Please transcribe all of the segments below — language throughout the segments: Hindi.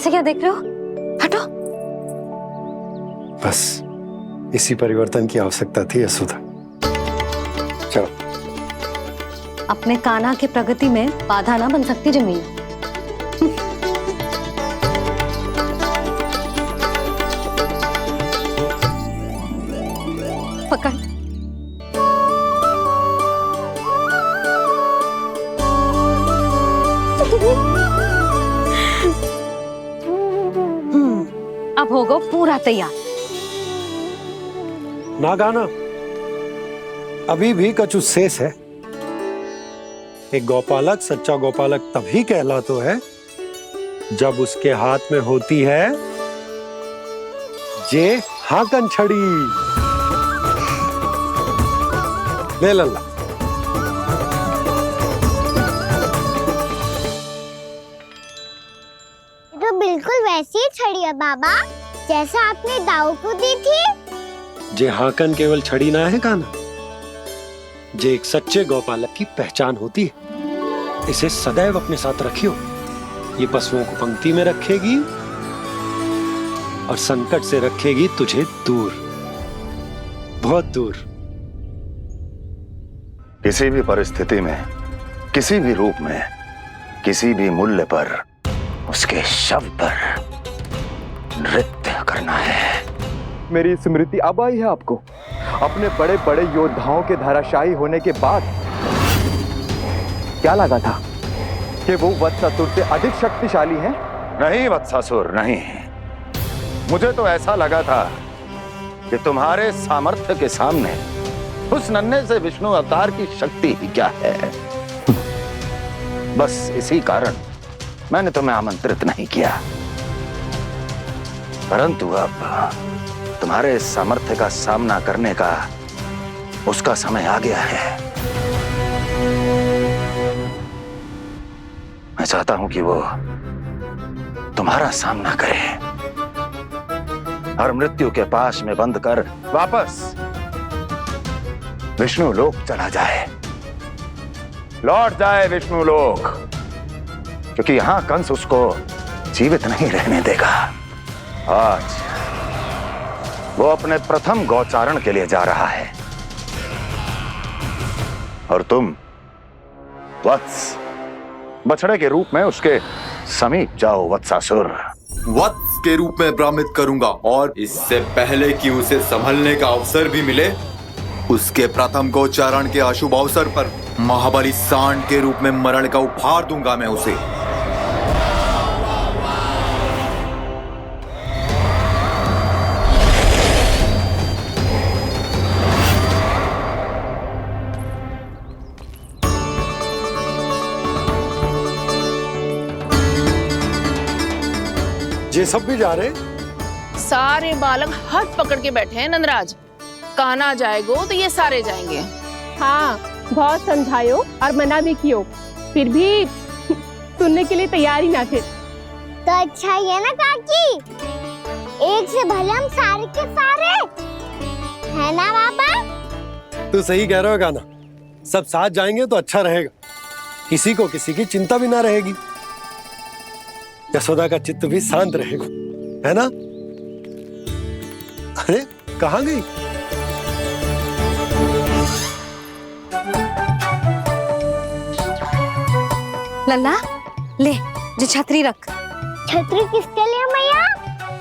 ऐसे क्या देख रहे हो? हटो। बस इसी परिवर्तन की आवश्यकता थी यशोदा। चलो। अपने कान्हा की प्रगति में बाधा ना बन सकती जमीन। पकड़। अब होगा पूरा तैयार। ना गाना, अभी भी कछु शेष है। एक गौपालक सच्चा गौपालक तभी कहलाता है जब उसके हाथ में होती है जे हाकन छड़ी। ले लल्ला। तो बिल्कुल वैसी ही छड़ी है बाबा जैसा आपने दाऊ को दी थी। जे हाकन केवल छड़ी ना है कान्हा, जे एक सच्चे गौपालक की पहचान होती है। इसे सदैव अपने साथ रखियो। ये पशुओं को पंक्ति में रखेगी और संकट से रखेगी तुझे दूर, बहुत दूर। किसी भी परिस्थिति में, किसी भी रूप में, किसी भी मूल्य पर उसके शव पर नृत्य करना है। मेरी स्मृति अब आई है आपको? अपने बड़े बड़े योद्धाओं के धराशायी होने के बाद क्या लगा था कि वो वत्सासुर से अधिक शक्तिशाली हैं? नहीं वत्सासुर, नहीं। मुझे तो ऐसा लगा था कि तुम्हारे सामर्थ्य के सामने उस नन्हे से विष्णु अवतार की शक्ति ही क्या है। बस इसी कारण मैंने तुम्हें आमंत्रित नहीं किया। परंतु अब तुम्हारे सामर्थ्य का सामना करने का उसका समय आ गया है। मैं चाहता हूं कि वो तुम्हारा सामना करे और मृत्यु के पाश में बंद कर वापस विष्णु लोक चला जाए, लौट जाए विष्णु लोक, क्योंकि यहां कंस उसको जीवित नहीं रहने देगा। आज वो अपने प्रथम गौचारण के लिए जा रहा है और तुम वत्स बछड़े के रूप में उसके समीप जाओ वत्सासुर। वत्स के रूप में भ्रमित करूंगा और इससे पहले कि उसे संभलने का अवसर भी मिले, उसके प्रथम गोचारण के अशुभ अवसर पर महाबली सांड के रूप में मरण का उपहार दूंगा मैं उसे। ये सब भी जा रहे? सारे बालक हाथ पकड़ के बैठे हैं नंदराज। कान्हा जाएगो तो ये सारे जाएंगे। हाँ, बहुत समझायो और मना भी कियो, फिर भी सुनने के लिए तैयार ही ना थे। तो अच्छा ही है ना काकी, एक से भले हम सारे के सारे है ना बाबा? तू सही कह रहा हो गाना, सब साथ जाएंगे तो अच्छा रहेगा, किसी को किसी की चिंता भी ना रहेगी, यशोदा का चित्त भी शांत रहेगा, है ना? अरे कहाँ गई? लल्ला ले, जो छतरी रख। छतरी किसके लिए मैया?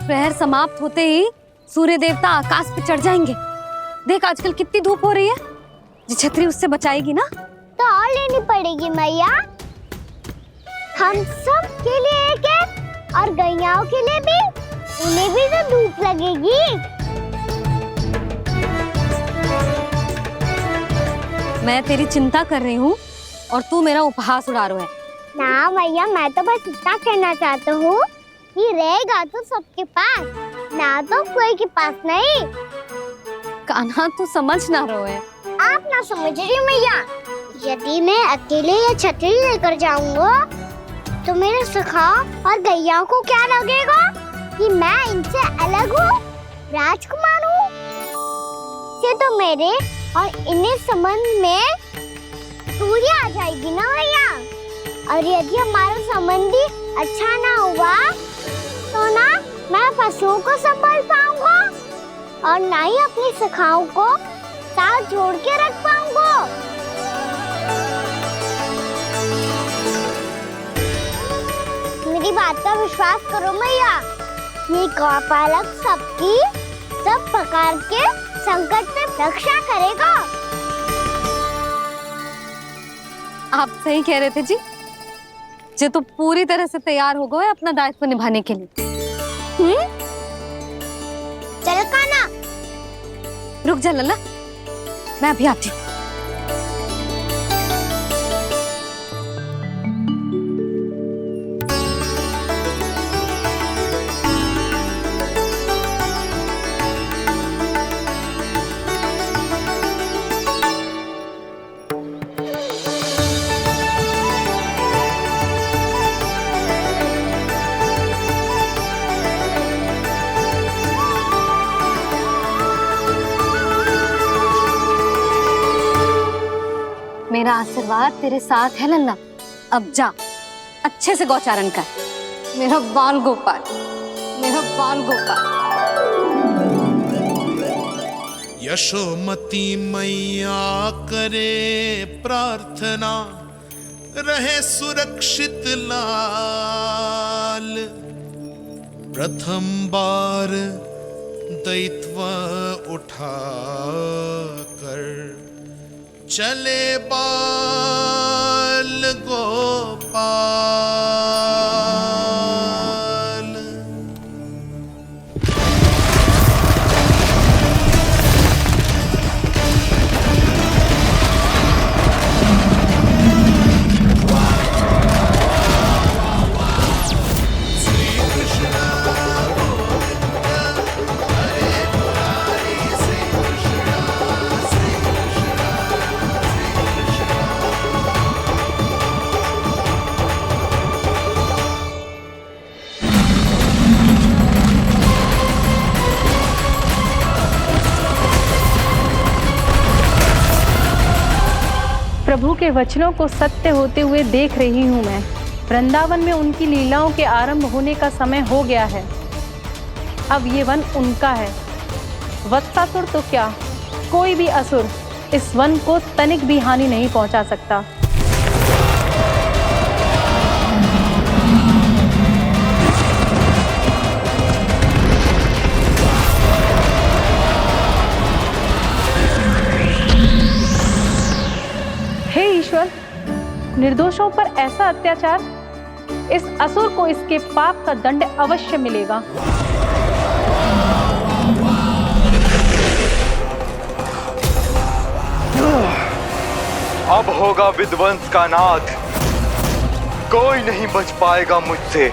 प्रहर समाप्त होते ही सूर्य देवता आकाश पे चढ़ जाएंगे। देख आजकल कितनी धूप हो रही है, जो छतरी उससे बचाएगी ना। तो और लेनी पड़ेगी मैया, हम सब के लिए एक एक और गैयाओं के लिए भी, उन्हें भी तो धूप लगेगी। मैं तेरी चिंता कर रही हूँ और तू मेरा उपहास उड़ा रहा है। ना भैया, मैं तो बस इतना कहना चाहता हूँ कि रहेगा तो सबके पास, ना तो कोई के पास नहीं। कान्हा तू समझ ना रहा है। आप ना समझ रही मैया, यदि मैं अकेले ये छतरी लेकर जाऊंगा तो मेरे सखा और गैयाओं को क्या लगेगा कि मैं इनसे अलग हूँ, राजकुमार हूँ। ये तो मेरे और इन्हें संबंध में दूरी आ जाएगी ना भैया। और यदि हमारा संबंधी अच्छा ना हुआ तो ना मैं पशुओं को संभाल पाऊंगा और ना ही अपनी सखाओं को साथ जोड़ के रख पाऊंगा। मेरी बात का विश्वास करो मैया, ये गौपालक सबकी सब प्रकार के संकट से रक्षा करेगा। आप सही कह रहे थे जी। जे तो पूरी तरह से तैयार हो गए अपना दायित्व निभाने के लिए। चल काना, रुक जा लल्ला, मैं अभी आती हूँ। मेरा आशीर्वाद तेरे साथ है लल्ला। अब जा, अच्छे से गौचारण कर। मेरा बाल गोपाल, मेरा बाल गोपाल। यशोमती मैया करे प्रार्थना, रहे सुरक्षित लाल। प्रथम बार दैत्व उठा कर चले बाल गोपाल। प्रभु के वचनों को सत्य होते हुए देख रही हूँ मैं। वृंदावन में उनकी लीलाओं के आरंभ होने का समय हो गया है। अब ये वन उनका है। वत्सासुर तो क्या, कोई भी असुर इस वन को तनिक भी हानि नहीं पहुंचा सकता। हे ईश्वर, निर्दोषों पर ऐसा अत्याचार, इस असुर को इसके पाप का दंड अवश्य मिलेगा। अब होगा विध्वंस का नाद। कोई नहीं बच पाएगा मुझसे,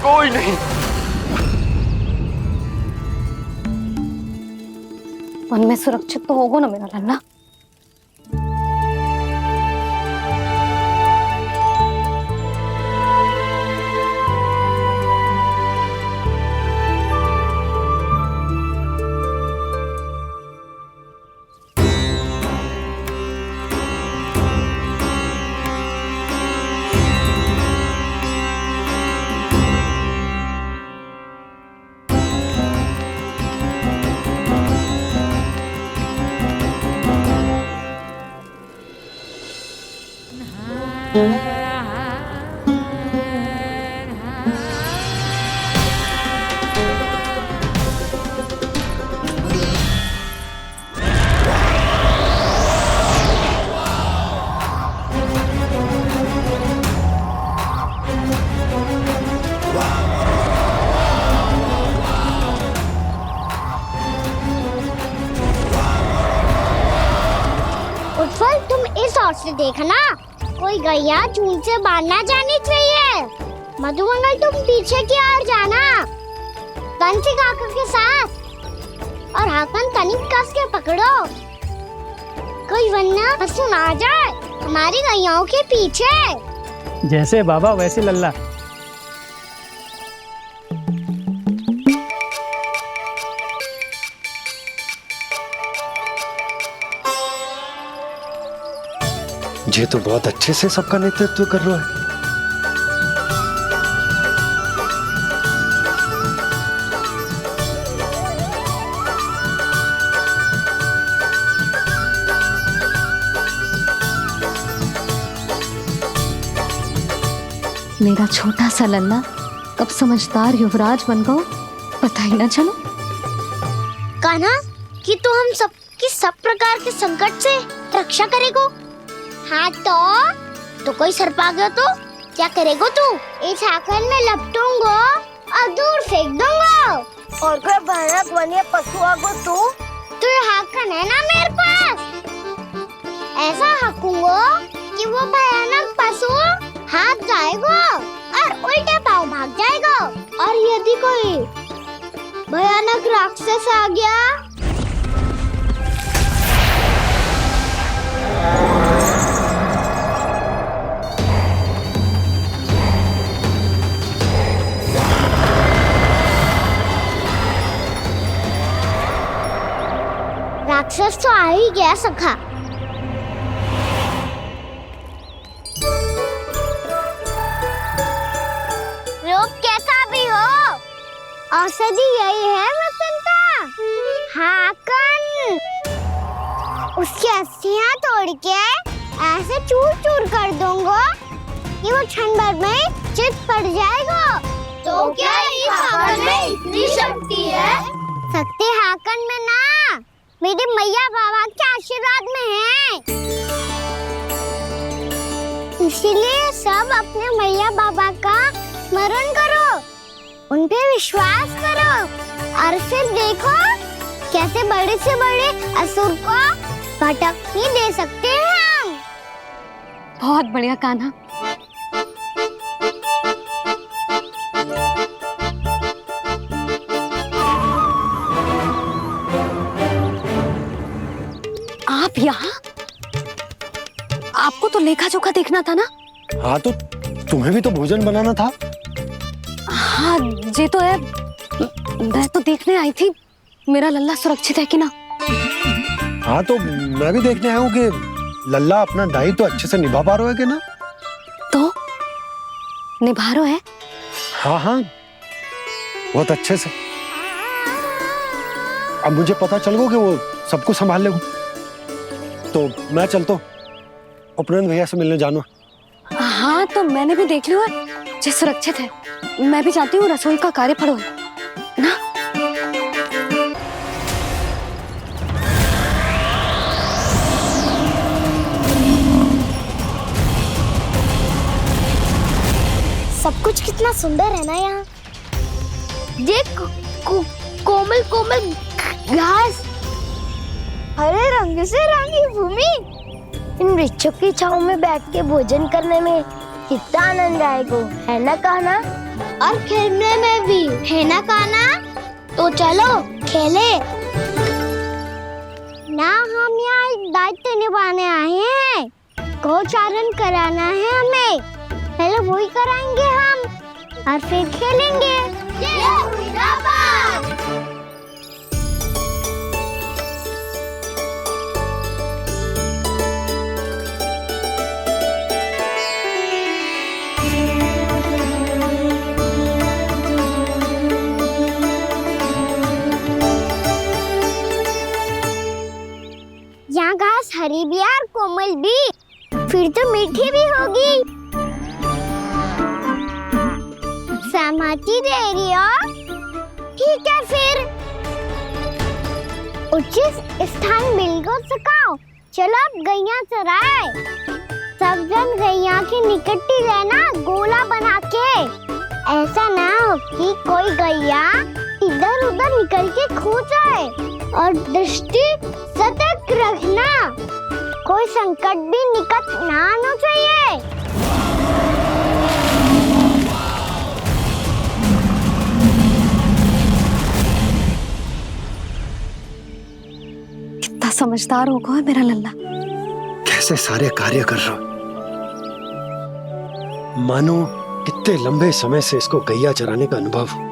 कोई नहीं। वन में सुरक्षित तो होगा ना मेरा लल्ला। उत्पल, तुम इस ओर से देखना, कोई गैया चून से बाहर ना जानी चाहिए। मधुमंगल, तुम पीछे की ओर जाना, बंसी काका के साथ, और हाकन तनिक कस के पकड़ो, कोई वरना पशु ना जाए हमारी गैयाओं के पीछे। जैसे बाबा वैसे लल्ला। ये तो बहुत अच्छे से सबका नेतृत्व कर रहा है। मेरा छोटा सा लल्ला कब समझदार युवराज बन गो पता ही ना चलो। कान्हा कि तू हम सब की सब प्रकार के संकट से रक्षा करेगो। हाँ तो कोई सर्प आ गया तो क्या करेगो तू? इस हाकन में लपटूंगा और दूर फेंक दूंगा। और कोई भयानक वन्य पशु आगो तो ये हाकन है ना मेरे पास, ऐसा हाकूंगा कि वो भयानक पशु हाथ जाएगा और उल्टे पांव भाग जाएगा। और यदि कोई भयानक राक्षस आ गया राक्षस तो आ ही गया सखा। रूप कैसा भी हो औषधि यही है वसंता। हाकन उसकी अस्थियां तोड़ के ऐसे चूर चूर कर दूंगा कि वो क्षण भर में चित पड़ जाएगा। तो क्या इस हाकन में इतनी शक्ति है? शक्ति हाकन में ना मेरे मैया बाबा के आशीर्वाद में है। इसीलिए सब अपने मैया बाबा का स्मरण करो, उन पे विश्वास करो और फिर देखो कैसे बड़े से बड़े असुर को भटक ही दे सकते हैं हम। बहुत बढ़िया कान्हा। आप यहाँ? आपको तो लेखा जोखा देखना था ना? हाँ तो तुम्हें भी तो भोजन बनाना था। हाँ ये तो है, मैं तो देखने आई थी मेरा लल्ला सुरक्षित है कि ना। हाँ तो मैं भी देखने आया हूँ कि लल्ला अपना दायित्व तो अच्छे से निभा पा रहा है कि ना। तो निभा रहा है? हाँ हाँ बहुत अच्छे से। अब मुझे पता चल गया कि वो सबको संभाल लेगा। तो मैं चलता हूँ, उपनंद भैया से मिलने जाना। हाँ तो मैंने भी देख लिया जो सुरक्षित है। मैं भी चाहती हूँ रसोई का कार्य पड़ो ना। सब कुछ कितना सुंदर है ना यहाँ। देख कोमल कोमल घास, हरे रंग से रंगी भूमि। इन वृक्षों की छांव में बैठ के भोजन करने में कितना आनंद आएगा, है ना कान्हा? और खेलने में भी, है ना कान्हा? तो चलो खेले ना। हम यहाँ एक दायित्व निभाने आए हैं, गोचारण कराना है हमें। पहले वही कराएंगे हम और फिर खेलेंगे। यहाँ घास हरी भी और कोमल भी, फिर तो मीठी भी होगी। सहमति दे रही हो? ठीक है फिर उचित स्थान बिल्कुल सिखाओ। चलो अब गैया चराए। सब जन गैया के निकट ही रहना, गोला बना के। ऐसा ना हो कि कोई गैया इधर उधर निकल के खो जाए। और दृष्टि सतर्क रखना, कोई संकट भी निकट ना आना चाहिए। कितना समझदार होगा है मेरा लल्ला। कैसे सारे कार्य कर रहा, मानो कितने लंबे समय से इसको गैया चराने का अनुभव हो।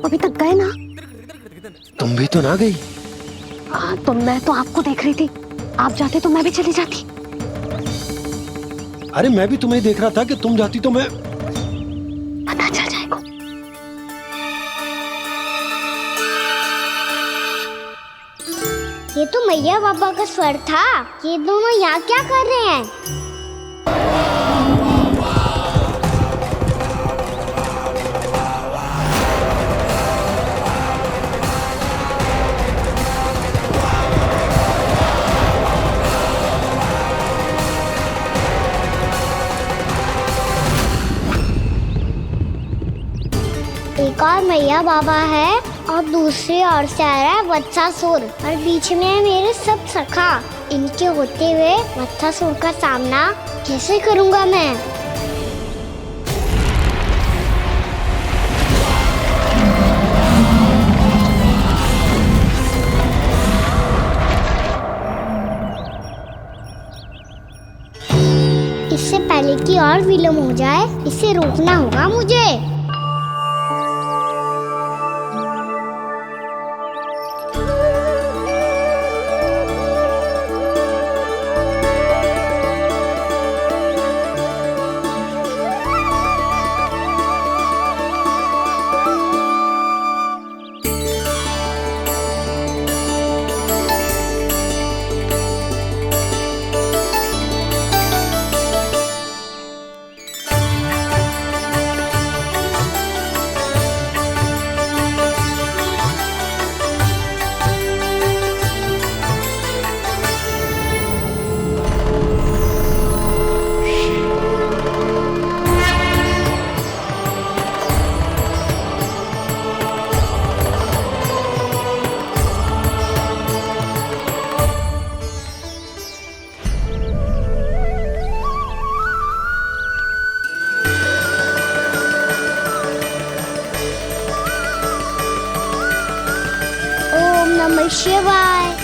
अभी तक गए ना? तुम भी तो ना गई। तो मैं तो आपको देख रही थी, आप जाते तो मैं भी चली जाती। अरे मैं भी तुम्हें देख रहा था कि तुम जाती तो मैं पता चल जाएगा। ये तो मैया बाबा का स्वर था। ये दोनों यहाँ क्या कर रहे हैं? एक और मैया बाबा है और दूसरी ओर से आ रहा है वत्सासुर और बीच में है मेरे सब सखा। इनके होते हुए वत्सासुर का सामना कैसे करूंगा मैं? इससे पहले कि और विलम्ब हो जाए, इसे रोकना होगा मुझे। ओम नमः शिवाय।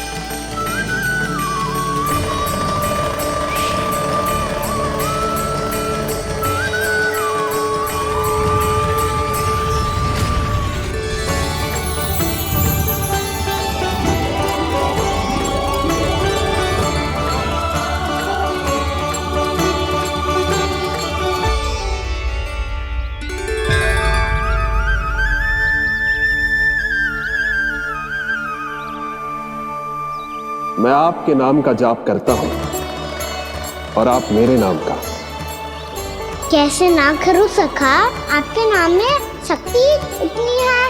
मैं आपके नाम का जाप करता हूं और आप मेरे नाम का। कैसे ना करूं सखा? आपके नाम में शक्ति इतनी है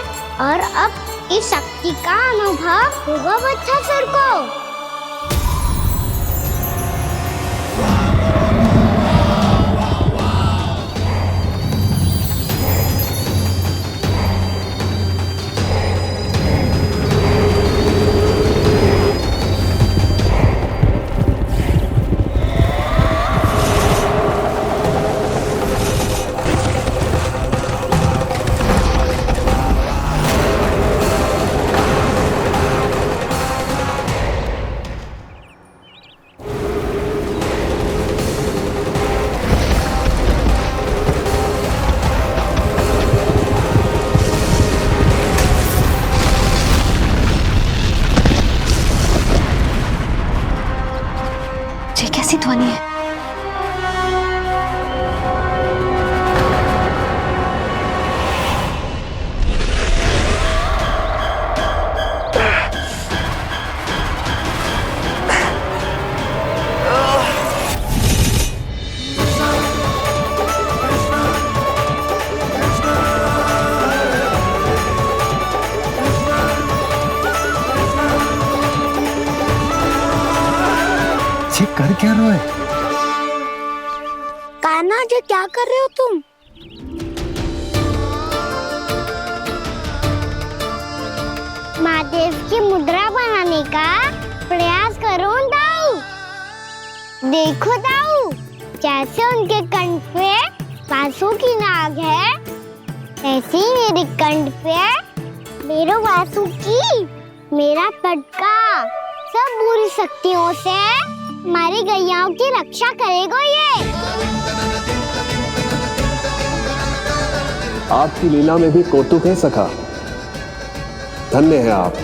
और अब इस शक्ति का अनुभव होगा वत्सासुर को। ये कैसी ध्वनि है? ये कर क्या रहा है? कान्हा जी क्या कर रहे हो तुम? महादेव की मुद्रा बनाने का प्रयास करो दाऊ। देखो दाऊ, जैसे उनके कंठ पे बांसुरी की नाग है, ऐसे ही मेरे कंठ पे मेरो बांसुरी, मेरा पटका सब बुरी शक्तियों से हमारी गैयाओं की रक्षा करेगा ये। आपकी लीला में भी कौतुक है सखा। धन्य है आप।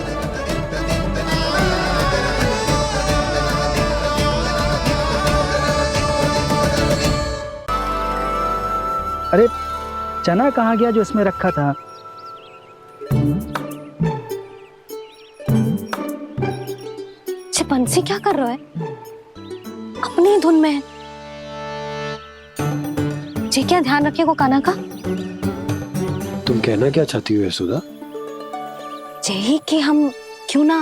अरे चना कहाँ गया जो इसमें रखा था? बंसी क्या कर रहा है? अपनी धुन में है। जी क्या ध्यान रखिएगा कान्हा का। तुम कहना क्या चाहती हो यशोदा? यही कि हम क्यों ना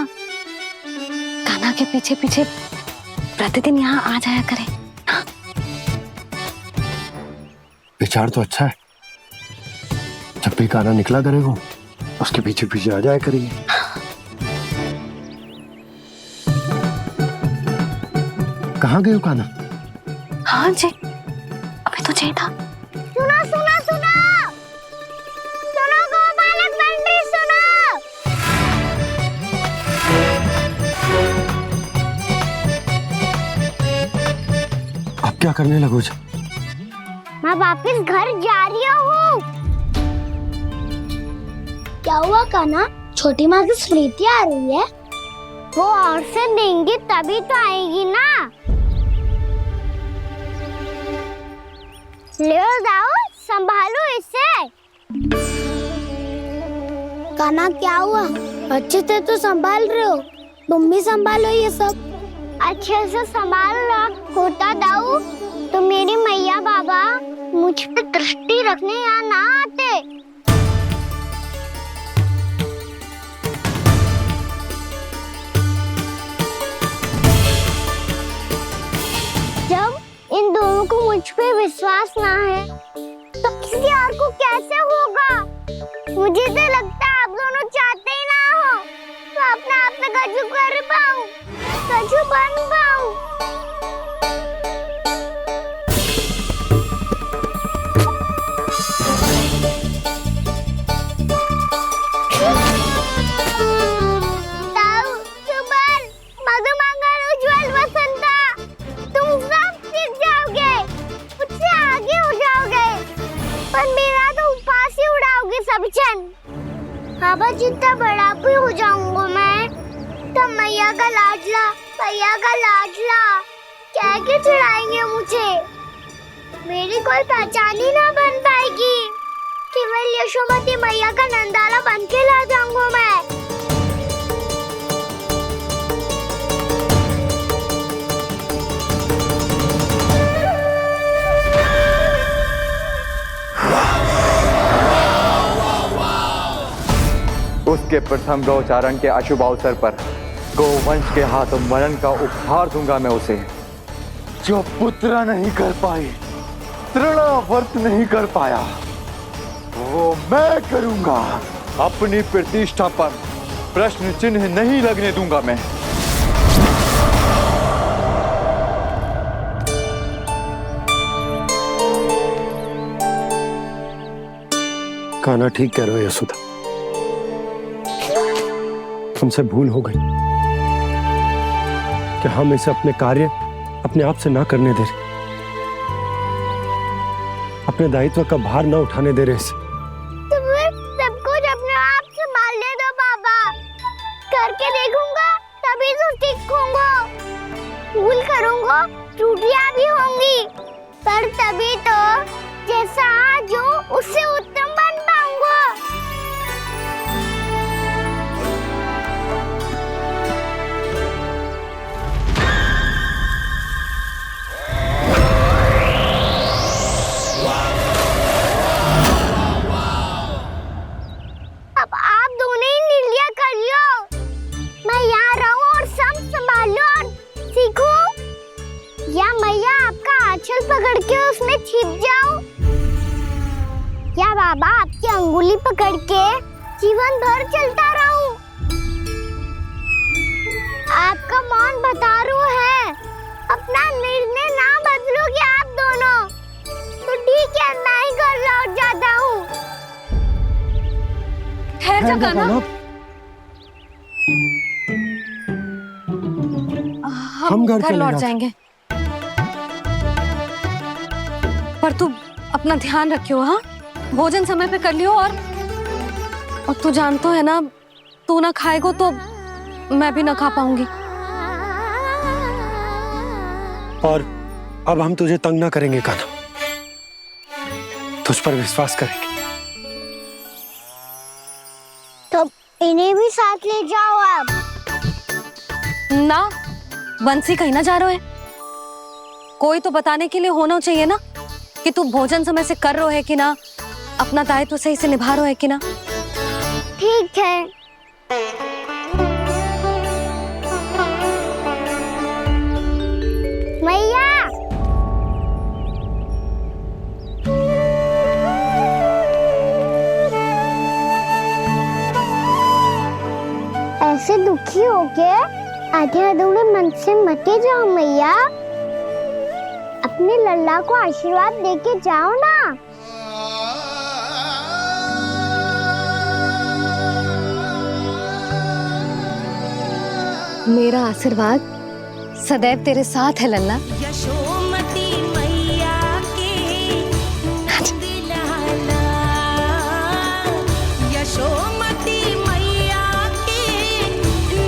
कान्हा के पीछे पीछे प्रतिदिन यहाँ आ जाया करें। हाँ? विचार तो अच्छा है। जब भी कान्हा निकला करेगा उसके पीछे पीछे आ जाया करेंगे। कहाँ गए हो कान्हा? हाँ जी, अभी तो चाहिए था। सुनो सुनो सुनो सुनो गोपालक बंटी सुनो। आप क्या करने लगो? मैं वापस घर जा रही हूँ। क्या हुआ कान्हा? छोटी माँ की स्मृति आ रही है। वो और से देंगी तभी तो आएगी ना। ले जाओ, संभालो इसे। कान्हा क्या हुआ? अच्छे से तो संभाल रहे हो, तुम भी संभालो ये सब। अच्छे से संभाल रहा होता दाऊ तो मेरी मैया बाबा मुझ पे दृष्टि रखने यहाँ ना आते। जब इन दोनों को मुझ पे विश्वास ना है तो किसी और को कैसे होगा? मुझे तो लगता है आप दोनों चाहते ही ना हो तो अपने आप में गजू कर पाऊं, गजू बन पाऊं। बाबा जितना बड़ा भी हो जाऊंगा मैं तो मैया का लाडला कह के चिढ़ाएंगे मुझे। मेरी कोई पहचान ही ना बन पाएगी। केवल यशोमती मैया का नंदाला बन के ला जाऊंगा मैं। उसके प्रथम गौचारण के अशुभ अवसर पर गोवंश के हाथों मरण का उपहार दूंगा मैं उसे। जो पुत्र नहीं कर पाई, तृणावर्त नहीं कर पाया, वो मैं करूंगा। अपनी प्रतिष्ठा पर प्रश्न चिन्ह नहीं लगने दूंगा मैं। कान्हा ठीक कह रहे हो यशोदा, हमसे भूल हो गई कि हम इसे अपने कार्य अपने आप से ना करने दे रहे, अपने दायित्व का भार ना उठाने दे रहे इसे। तो फिर सब कुछ अपने आप से संभालने दो बाबा। करके देखूंगा तभी तो सीखूंगा। भूल करूंगा, त्रुटियां भी होंगी, पर तभी तो जैसा आज हूँ उससे उत्तम बन पाऊंगा। अब आप दोनों ही निर्णय कर लो। मैं यहाँ रहूं और सब संभालूं और सीखूं, या मैया आपका आंचल पकड़ के उसमें छिप जाऊं, या बाबा आपकी अंगुली पकड़ के जीवन भर चलता रहूं। आपका मौन बतारू है। अपना निर्णय ना बदलोगे आप दोनों तो ठीक है, मैं ही घर लौट जाता हूँ। ठहर जा कान्हा। हम घर लौट जाएंगे, पर तू अपना ध्यान रखियो। हाँ, भोजन समय पे कर लियो। और तू जानतो है ना, तू ना खाएगो तो मैं भी ना खा पाऊंगी। और अब हम तुझे तंग ना करेंगे कान्हा। तुझ पर विश्वास करेंगे। तो इन्हें भी साथ ले जाओ अब। ना, बंसी कहीं ना जा रहे है। कोई तो बताने के लिए होना चाहिए ना कि तू भोजन समय से कर रहा है कि ना, अपना दायित्व सही से निभा रहा है कि ना। ठीक है। मैया, ऐसे दुखी हो के आधे अधूरे मन से मत जाओ मैया। अपने लल्ला को आशीर्वाद देके जाओ ना। मेरा आशीर्वाद सदैव तेरे साथ है लल्ला। यशोमती मैया के नंद लाला, यशोमती मैया के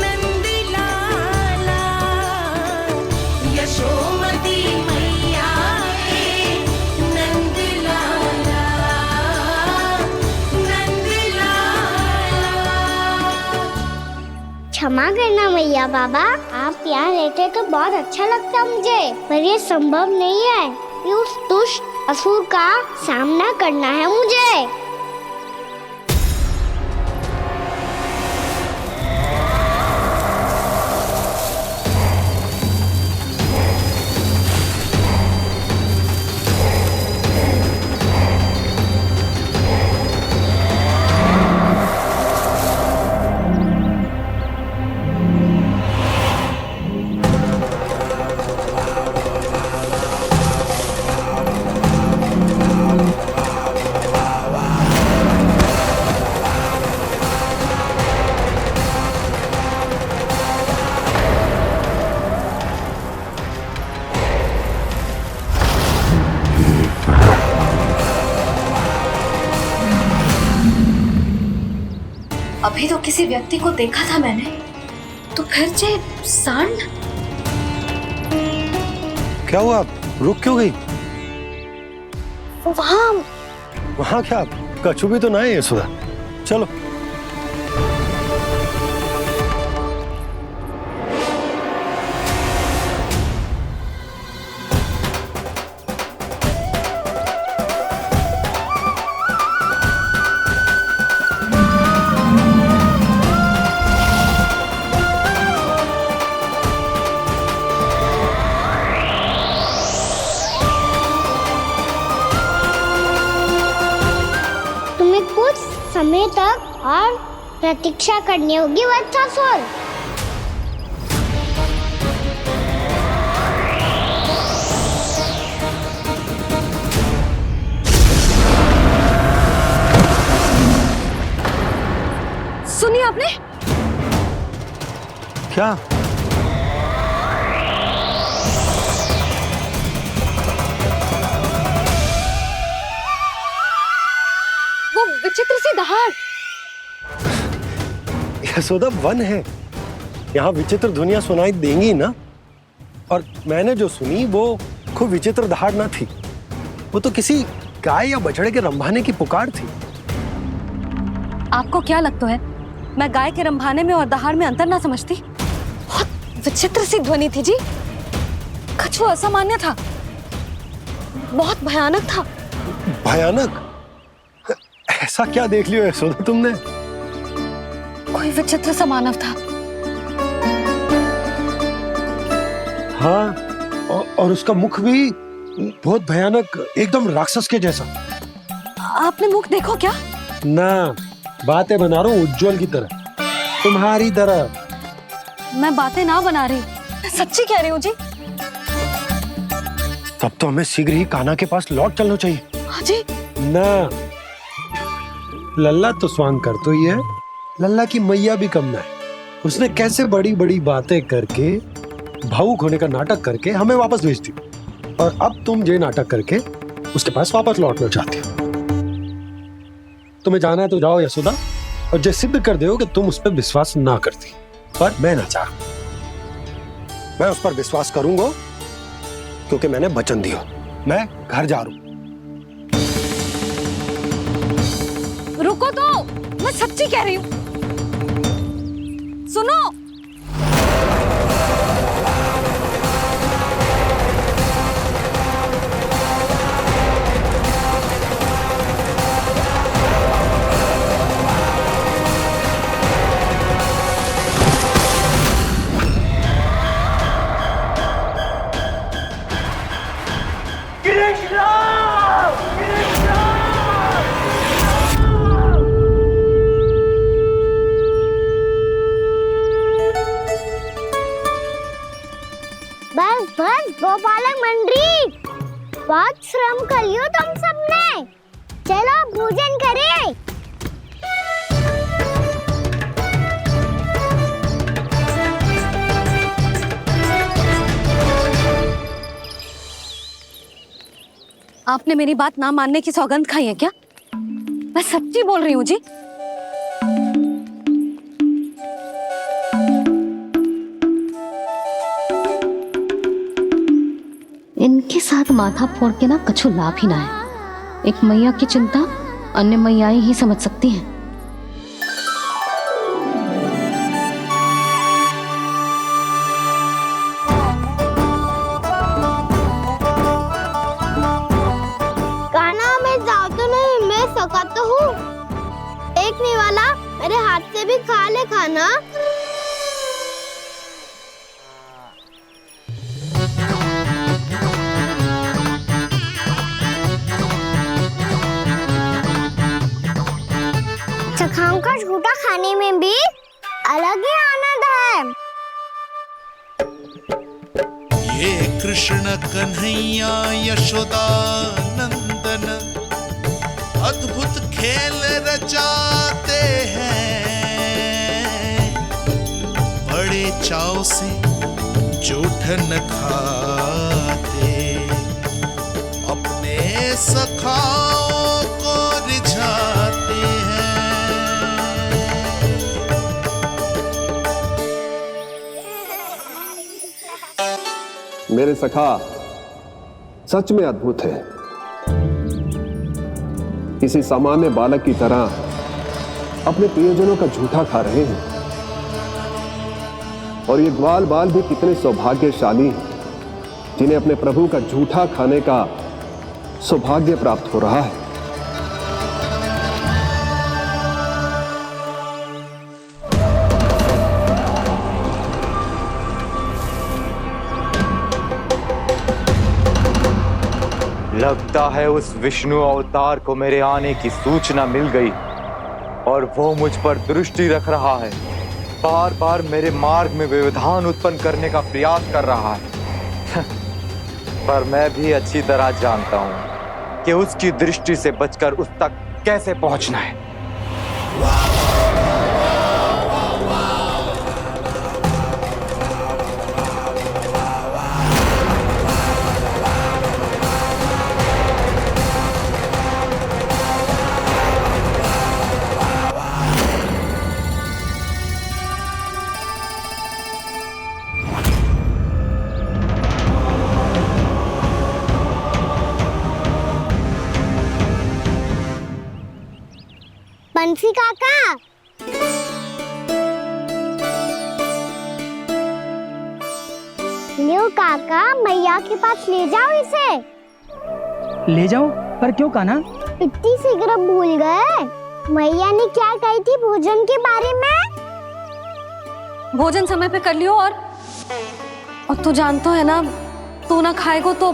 नंद लाला, यशोमती मैया के नंद लाला, नंद लाला। क्षमा करना मैया बाबा, आप यहाँ रहते तो बहुत अच्छा लगता मुझे, पर ये संभव नहीं है। ये उस दुष्ट असुर का सामना करना है मुझे। अभी तो किसी व्यक्ति को देखा था मैंने, तो फिर जे सांड। क्या हुआ, रुक क्यों गई? वहाँ क्या कछु भी तो ना है यशोदा। चलो। कुछ समय तक और प्रतीक्षा करनी होगी वत्सासुर। सुनिए आपने क्या? वो विचित्र सी दहाड़। यशोदा, वन है, यहाँ विचित्र ध्वनियां सुनाई देंगी ना। और मैंने जो सुनी वो खूब विचित्र दहाड़ ना थी, वो तो किसी गाय या बछड़े के रंभाने की पुकार थी। आपको क्या लगता है मैं गाय के रंभाने में और दहाड़ में अंतर ना समझती? बहुत विचित्र सी ध्वनि थी जी, कछु असामान्य था, बहुत भयानक था। भयानक? ऐसा क्या देख लियो यशोदा तुमने? कोई विचित्र सा मानव था। हाँ, और उसका मुख भी बहुत भयानक, एकदम राक्षस के जैसा। आपने मुख देखो क्या? ना, बातें बना रहा हूँ उज्जवल की तरह, तुम्हारी तरह। मैं बातें ना बना रही, मैं सच्ची कह रही हूँ जी। तब तो हमें शीघ्र ही कान्हा के पास लौट चलना चाहिए। हाँ जी। ना, लल्ला तो स्वांग कर तो ही है, लल्ला की मैया भी कम ना है। उसने कैसे बड़ी बड़ी बातें करके, भावुक होने का नाटक करके हमें वापस भेज दी, और अब तुम ये नाटक करके उसके पास वापस लौटना चाहती हो। तुम्हें जाना है तो जाओ यशोदा, और जो सिद्ध कर दो कि तुम उस पर विश्वास ना करती। पर मैं ना चाह, मैं उस पर विश्वास करूंगा क्योंकि मैंने वचन दिया। मैं घर जा रहा हूं। मैं सच्ची कह रही हूँ। सुनो, बस बस गोपालक मंडली, बहुत श्रम कर लियो तुम सबने। चलो भोजन करें। आपने मेरी बात ना मानने की सौगंध खाई है क्या? मैं सच्ची बोल रही हूँ जी। इनके साथ माथा फोड़ के ना कछु लाभ ही ना है। एक मैया की चिंता अन्य मैयाएं ही समझ सकती हैं। कान्हा, मैं जाऊँ तो नहीं, मैं सका तो हूँ। एक नहीं वाला मेरे हाथ से भी खा ले खाना। सखाओं का झूठा खाने में भी अलग ही आनंद है। ये कृष्ण कन्हैया यशोदा नंदन अद्भुत खेल रचाते हैं, बड़े चाव से जूठन खाते, अपने सखाओं को रिझाते हैं। मेरे सखा सच में अद्भुत है। किसी सामान्य बालक की तरह अपने प्रियजनों का झूठा खा रहे हैं। और ये ग्वाल बाल भी कितने सौभाग्यशाली हैं जिन्हें अपने प्रभु का झूठा खाने का सौभाग्य प्राप्त हो रहा है। लगता है उस विष्णु अवतार को मेरे आने की सूचना मिल गई और वो मुझ पर दृष्टि रख रहा है। बार बार मेरे मार्ग में व्यवधान उत्पन्न करने का प्रयास कर रहा है। पर मैं भी अच्छी तरह जानता हूं कि उसकी दृष्टि से बचकर उस तक कैसे पहुंचना है। बंसी काका, लियो काका, मैया के पास ले जाओ इसे। ले जाओ? पर क्यों कान्हा? इतनी शीघ्र भूल गए? मैया ने क्या कही थी भोजन के बारे में? भोजन समय पे कर लियो। और तू जानता है ना, तू ना खाएगो तो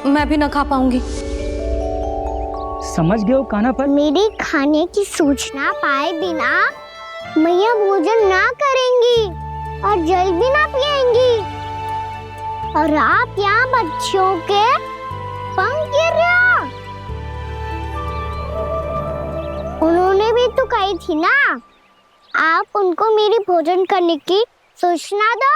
मैं भी ना खा पाऊंगी। समझ गए हो कान्हा? पर मेरे खाने की सूचना पाए बिना मैया भोजन ना करेंगी और जल भी ना पिएंगी। और आप यहाँ बच्चों के पंख गिर रहे हो। उन्होंने भी तो कही थी ना, आप उनको मेरी भोजन करने की सूचना दो।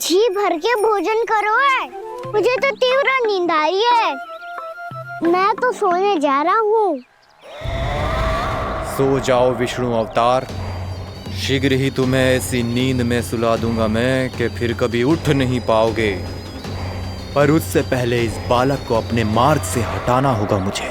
जी भर के भोजन करो है, मुझे तो तीव्र नींद आ रही है। मैं तो सोने जा रहा हूँ। सो जाओ विष्णु अवतार। शीघ्र ही तुम्हें ऐसी नींद में सुला दूंगा मैं कि फिर कभी उठ नहीं पाओगे। पर उससे पहले इस बालक को अपने मार्ग से हटाना होगा मुझे।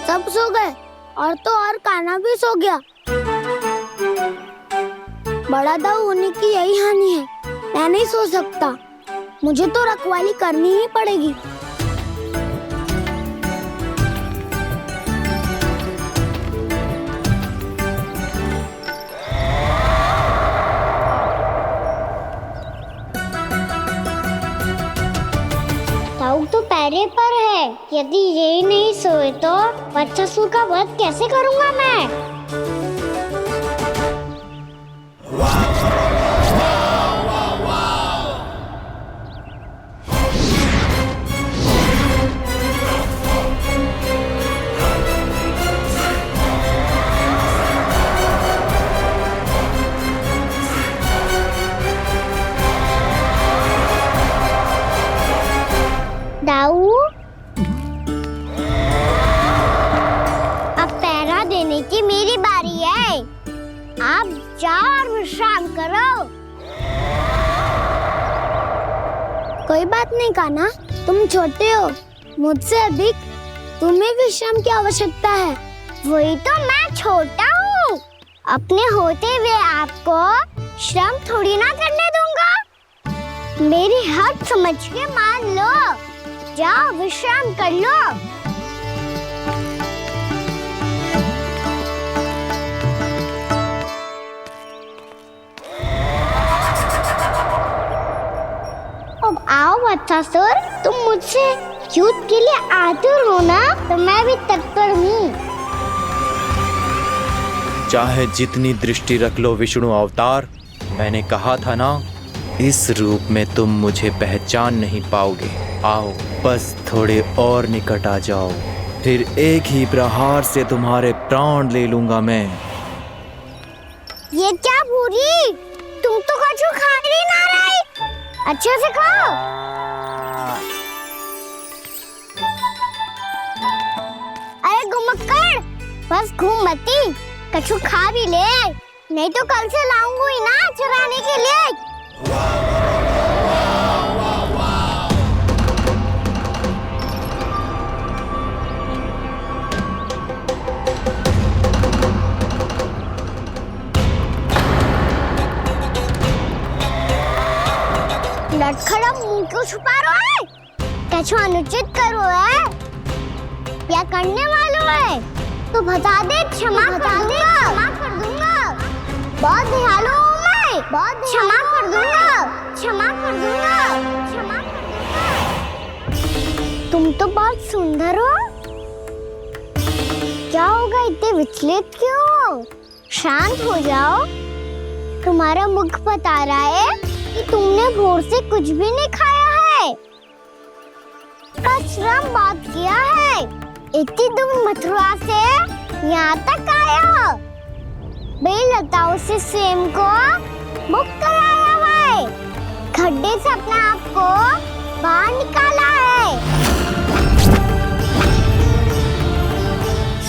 सब सो गए और तो और कान्हा भी सो गया। बड़ा दाऊ होने की यही हानि है, मैं नहीं सो सकता। मुझे तो रखवाली करनी ही पड़ेगी। दाऊ तो पैरे पर है, यदि यही नहीं सोए तो बच्चासुर का वध कैसे करूंगा मैं? दाऊ, अब पहरा देने की मेरी बारी है। आप जाओ और विश्राम करो। कोई बात नहीं कान्हा, तुम छोटे हो, मुझसे अधिक तुम्हें विश्राम की आवश्यकता है। वही तो मैं छोटा हूँ, अपने होते हुए आपको श्रम थोड़ी ना करने दूंगा। मेरी हद समझ के मान लो, जाओ विश्राम कर लो। अब आओ बच्चासुर, तुम मुझसे युद्ध के लिए आतुर हो ना, तो मैं भी तत्पर हूँ। चाहे जितनी दृष्टि रख लो विष्णु अवतार, मैंने कहा था ना, इस रूप में तुम मुझे पहचान नहीं पाओगे। आओ बस थोड़े और निकट आ जाओ, फिर एक ही प्रहार से तुम्हारे प्राण ले लूंगा मैं। ये क्या भूरी, तुम तो कछु खा ही ना रही, अच्छे से खाओ। अरे घुमक्कड़, बस घूम मती, कछु खा भी ले, नहीं तो कल से लाऊंगी ना चुराने के लिए। लटखड़ा मुंह क्यों छुपा रहा है? कछु अनुचित करो है या करने वालों है तो बता दे, क्षमा कर दूंगा। बहुत दयालु हूँ मैं, बहुत क्षमा कर दूंगा। तुम तो बहुत सुंदर हो, क्या होगा इतने विचलित क्यों हो? शांत हो जाओ, तुम्हारा मुख बता रहा है कि तुमने भोर से कुछ भी नहीं खाया है, श्रम बात किया है, इतनी दूर मथुरा से यहाँ तक आया हो, बेलताओं से सेम को मुक्त कराया हुआ है, खड्डे से अपने आप को बाहर निकाला है।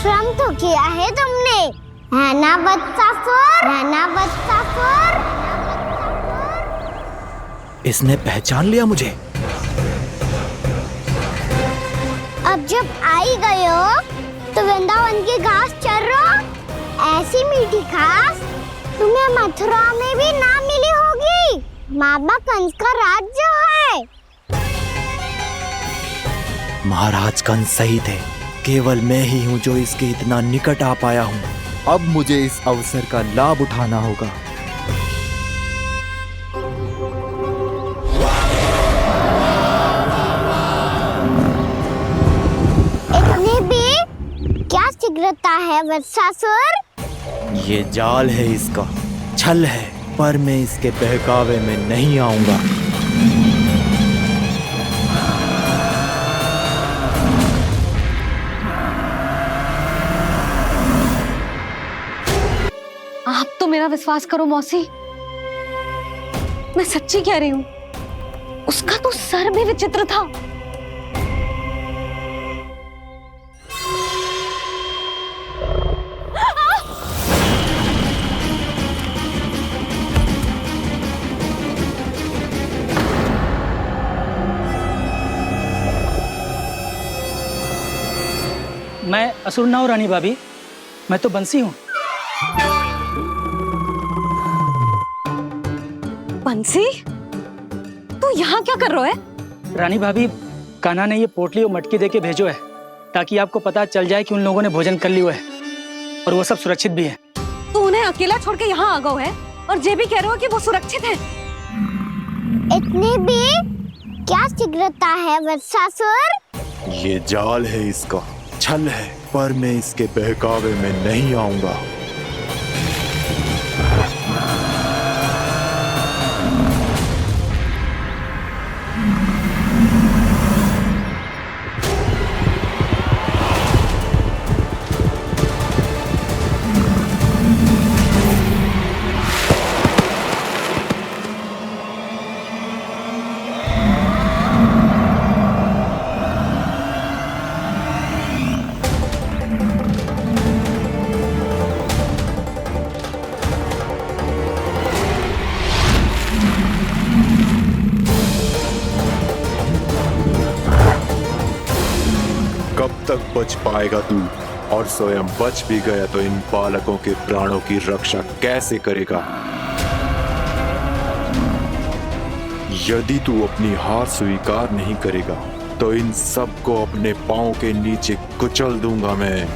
श्रम तो किया है तुमने, है ना बच्चासुर? इसने पहचान लिया मुझे। अब जब आई गए हो तो वृंदावन की घास चर रहो, ऐसी मीठी घास तुम्हें मथुरा में भी ना मिली होगी। मामा कंस का राज्य है। महाराज कंस सही थे, केवल मैं ही हूँ जो इसके इतना निकट आ पाया हूँ। अब मुझे इस अवसर का लाभ उठाना होगा। इतने भी क्या शीघ्रता है वत्सासुर? ये जाल है इसका, छल है, पर मैं इसके बहकावे में नहीं आऊंगा। तो मेरा विश्वास करो मौसी, मैं सच्ची कह रही हूँ, उसका तो सर भी विचित्र था। मैं असुर ना हूँ रानी भाभी, मैं तो बंसी हूँ। बंसी, तू यहाँ क्या कर रहा है? रानी भाभी, कान्हा ने ये पोटली और मटकी देके भेजो है ताकि आपको पता चल जाए कि उन लोगों ने भोजन कर लिया है और वो सब सुरक्षित भी है। तू उन्हें अकेला छोड़ के यहाँ आ गए है और ये भी कह रहे हो कि वो सुरक्षित है। इतनी भी क्या शीघ्रता है वत्सासुर? ये जाल है, इसका छल है, पर मैं इसके बहकावे में नहीं आऊंगा। कब तक बच पाएगा तू? और स्वयं बच भी गया तो इन बालकों के प्राणों की रक्षा कैसे करेगा? यदि तू अपनी हार स्वीकार नहीं करेगा तो इन सबको अपने पांव के नीचे कुचल दूंगा मैं।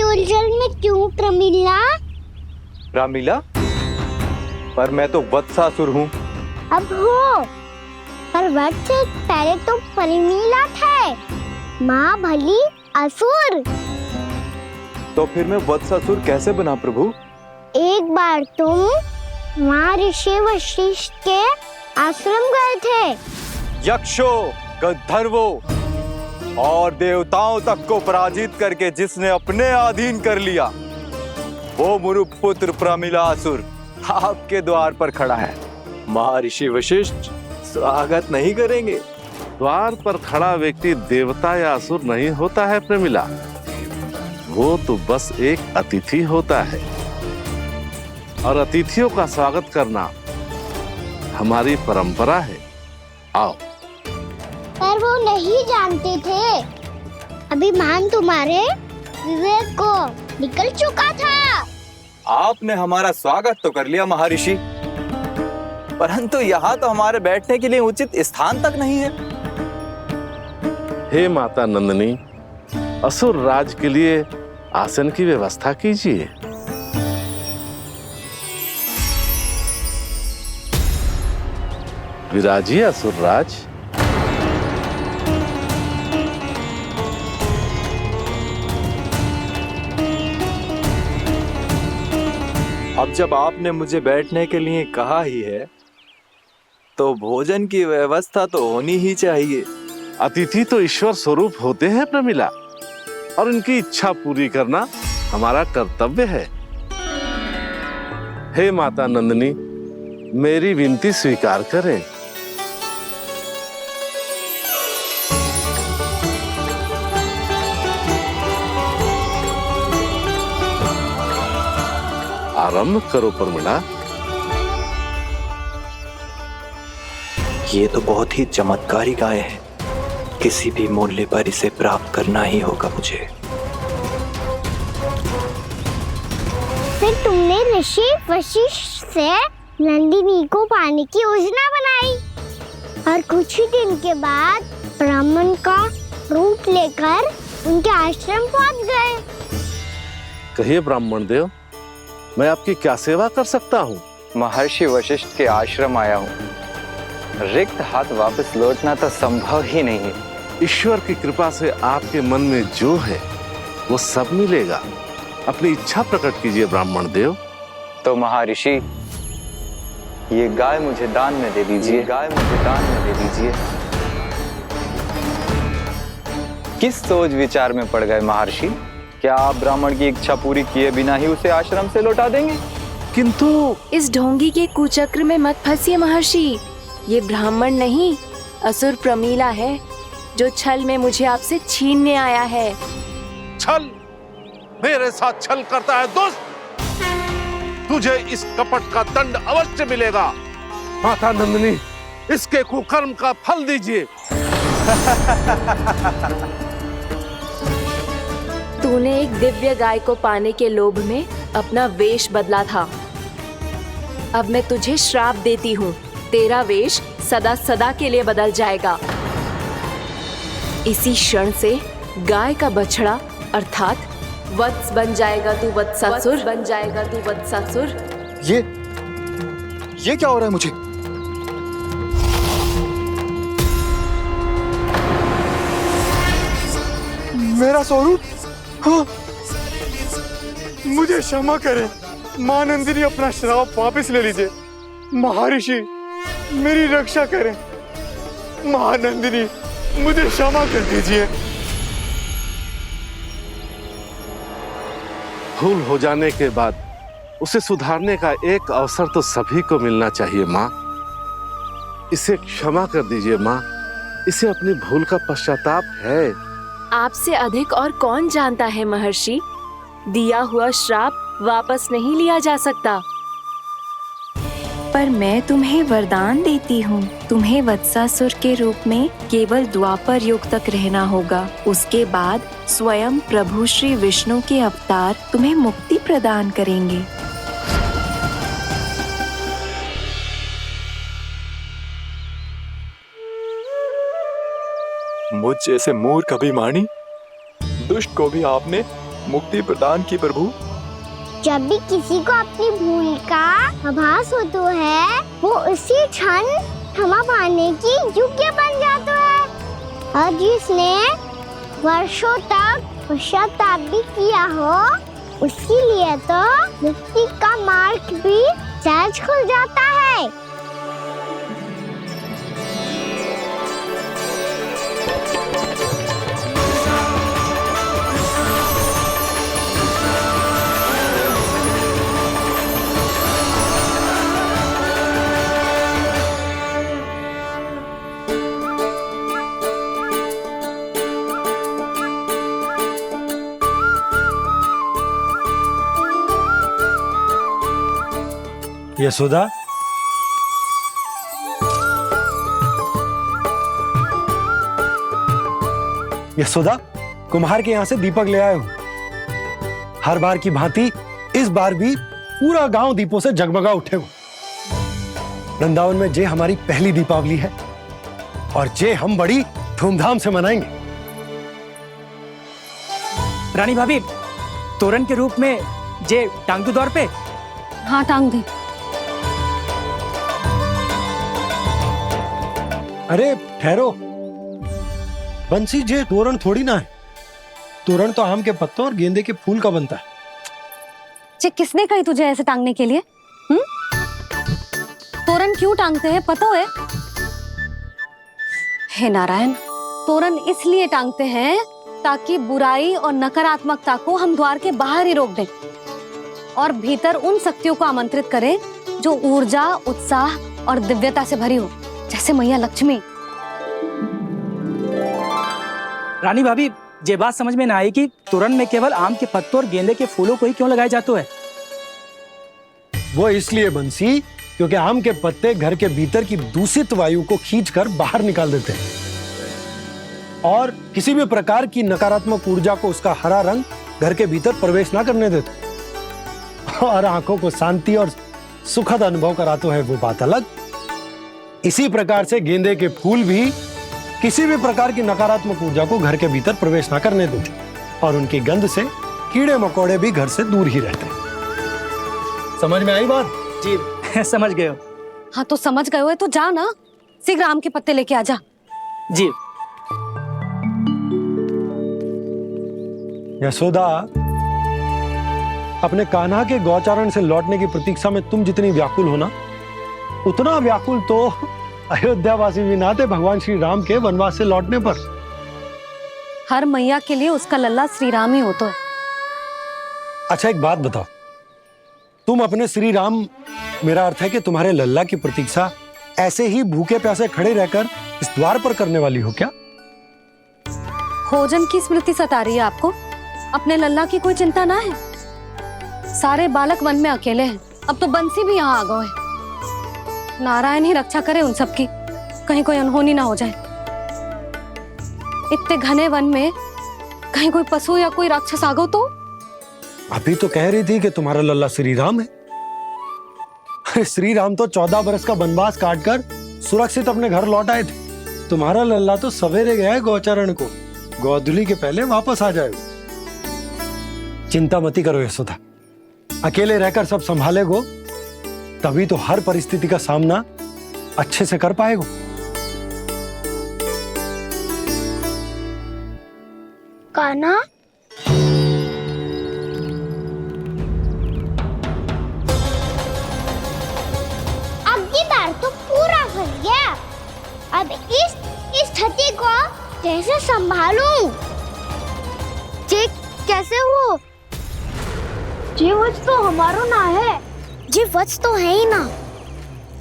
उलझन में क्यों प्रमिला? रामलीला, पर मैं तो वत्सासुर हूँ। अब हो, पर वत्स से पहले तो प्रमिला थे, माँ भली असुर। तो फिर मैं वत्सासुर कैसे बना प्रभु? एक बार तुम माँ ऋषि वशिष्ठ के आश्रम गए थे। यक्षों, गंधर्वों और देवताओं तक को पराजित करके जिसने अपने अधीन कर लिया, वो मुरुपुत्र प्रमिलासुर आपके द्वार पर खड़ा है। महर्षि वशिष्ठ स्वागत नहीं करेंगे। द्वार पर खड़ा व्यक्ति देवता या असुर नहीं होता है प्रमिला, वो तो बस एक अतिथि होता है और अतिथियों का स्वागत करना हमारी परंपरा है। आओ। पर वो नहीं जानते थे, अभिमान तुम्हारे विवेक को निकल चुका था। आपने हमारा स्वागत तो कर लिया महर्षि, परंतु यहाँ तो हमारे बैठने के लिए उचित स्थान तक नहीं है। हे माता नंदिनी, असुर राज के लिए आसन की व्यवस्था कीजिए। विराजिए असुर राज। अब जब आपने मुझे बैठने के लिए कहा ही है, तो भोजन की व्यवस्था तो होनी ही चाहिए। अतिथि तो ईश्वर स्वरूप होते हैं प्रमिला, और उनकी इच्छा पूरी करना हमारा कर्तव्य है। हे माता नंदिनी, मेरी विनती स्वीकार करें। आरंभ करो प्रमिला। ये तो बहुत ही चमत्कारी गाय है, किसी भी मूल्य पर इसे प्राप्त करना ही होगा मुझे। फिर तुमने ऋषि वशिष्ठ से नंदिनी को पाने की योजना बनाई और कुछ ही दिन के बाद ब्राह्मण का रूप लेकर उनके आश्रम पहुंच गए। कहिए ब्राह्मण देव, मैं आपकी क्या सेवा कर सकता हूँ? महर्षि वशिष्ठ के आश्रम आया हूँ, रिक्त हाथ वापस लौटना तो संभव ही नहीं है। ईश्वर की कृपा से आपके मन में जो है वो सब मिलेगा। अपनी इच्छा प्रकट कीजिए ब्राह्मण देव। तो महर्षि, ये गाय मुझे दान में दे दीजिए, गाय मुझे दान में दे दीजिए। किस सोच विचार में पड़ गए महर्षि? क्या आप ब्राह्मण की इच्छा पूरी किए बिना ही उसे आश्रम से लौटा देंगे? किंतु इस ढोंगी के कुचक्र में मत फंसिए महर्षि। ये ब्राह्मण नहीं, असुर प्रमीला है, जो छल में मुझे आपसे छीनने आया है। छल? मेरे साथ छल करता है दुष्ट? तुझे इस कपट का दंड अवश्य मिलेगा। माता नंदिनी, इसके कुकर्म का फल दीजिए। तूने एक दिव्य गाय को पाने के लोभ में अपना वेश बदला था। अब मैं तुझे श्राप देती हूँ, तेरा वेश सदा सदा के लिए बदल जाएगा। इसी क्षण से गाय का बछड़ा अर्थात वत्स बन जाएगा तू वत्सासुर, बन जाएगा तू वत्सासुर। ये क्या हो रहा है मुझे? मेरा स्वरूप? हाँ। मुझे क्षमा करें मां नंदिनी, अपना श्राप वापस ले लीजिए। महर्षि, मेरी रक्षा करें। मां नंदिनी, मुझे क्षमा कर दीजिए। भूल हो जाने के बाद उसे सुधारने का एक अवसर तो सभी को मिलना चाहिए माँ। इसे क्षमा कर दीजिए माँ, इसे अपनी भूल का पश्चाताप है। आपसे अधिक और कौन जानता है महर्षि, दिया हुआ श्राप वापस नहीं लिया जा सकता। पर मैं तुम्हें वरदान देती हूँ, तुम्हें वत्सासुर के रूप में केवल द्वापर युग तक रहना होगा। उसके बाद स्वयं प्रभु श्री विष्णु के अवतार तुम्हें मुक्ति प्रदान करेंगे। मुझ जैसे मूर्ख अभिमानी दुष्ट को भी आपने मुक्ति प्रदान की प्रभु। जब भी किसी को अपनी भूल का आभास होता है, वो उसी क्षण क्षमा पाने की योग्य बन जाता है। और जिसने वर्षों तक पश्चाताप भी किया हो, उसके लिए तो मुक्ति का मार्ग भी सहज खुल जाता है। यशोदा, यशोदा, कुम्हार के यहाँ से दीपक ले आया हूं। हर बार की भांति इस बार भी पूरा गांव दीपों से जगमगा उठे हो। वृंदावन में जे हमारी पहली दीपावली है और जे हम बड़ी धूमधाम से मनाएंगे। रानी भाभी, तोरण के रूप में जे टांग दो दौर पे। हाँ, टांग दे। अरे ठहरो, बंसी, जे तोरण थोड़ी ना है। तोरण तो आम के पत्तों और गेंदे के फूल का बनता है। जे किसने कही तुझे ऐसे टांगने के लिए? तोरण क्यों टांगते हैं पता है? हे नारायण, तोरण इसलिए टांगते हैं ताकि बुराई और नकारात्मकता को हम द्वार के बाहर ही रोक दें और भीतर उन शक्तियों को आमंत्रित करें जो ऊर्जा, उत्साह और दिव्यता से भरी हो, जैसे मैया लक्ष्मी। रानी भाभी, ये बात समझ में ना आई कि तोरण में केवल आम के पत्तों और गेंदे के फूलों को ही क्यों लगाया जाता है? वो इसलिए बंसी क्योंकि आम के पत्ते घर के भीतर की दूषित वायु को खींचकर बाहर निकाल देते हैं और किसी भी प्रकार की नकारात्मक ऊर्जा को उसका हरा रंग घर के भीतर प्रवेश ना करने देते और आंखों को शांति और सुखद अनुभव कराते है, वो बात अलग। इसी प्रकार से गेंदे के फूल भी किसी भी प्रकार की नकारात्मक ऊर्जा को घर के भीतर प्रवेश ना करने देते और उनकी गंध से कीड़े मकोड़े भी घर से दूर ही रहते हैं। समझ में आई बात? जी समझ गए हो। हाँ तो समझ गए हो तो जा ना, शीघ्र आम के पत्ते लेके आ जा। जी। यशोदा, अपने कान्हा के गौचारण से लौटने की प्रतीक्षा में तुम जितनी व्याकुल हो ना, उतना व्याकुल तो अयोध्यावासी भी ना थे भगवान श्री राम के वनवास से लौटने पर। हर मैया के लिए उसका लल्ला श्री राम ही होता है। अच्छा एक बात बताओ, तुम अपने श्री राम, मेरा अर्थ है कि तुम्हारे लल्ला की प्रतीक्षा ऐसे ही भूखे प्यासे खड़े रहकर इस द्वार पर करने वाली हो क्या? भोजन की स्मृति सता रही है आपको? अपने लल्ला की कोई चिंता ना है। सारे बालक वन में अकेले हैं, अब तो बंसी भी यहाँ आ गए हैं। नारायण ही रक्षा करे उन सबकी, कहीं कोई अनहोनी ना हो जाए। इतने घने वन में कहीं कोई पशु या कोई राक्षस आ गो तो? अभी तो कह रही थी कि तुम्हारा लल्ला श्री राम है। श्री राम तो 14 बरस का वनवास काटकर सुरक्षित अपने घर लौट आए थे। तुम्हारा लल्ला तो सवेरे गया है गौचरण को, गोधूली के पहले वापस आ जाएगा। चिंता मती करो यशोदा, अकेले रहकर सब संभालेगो तभी तो हर परिस्थिति का सामना अच्छे से कर पाएगो। कान्हा, अब की बार तो पूरा फंस गया। अब इस स्थिति को कैसे संभालूं? जी कैसे हो? जी वत्स तो हमारो ना है। जी वत्स तो है ही ना।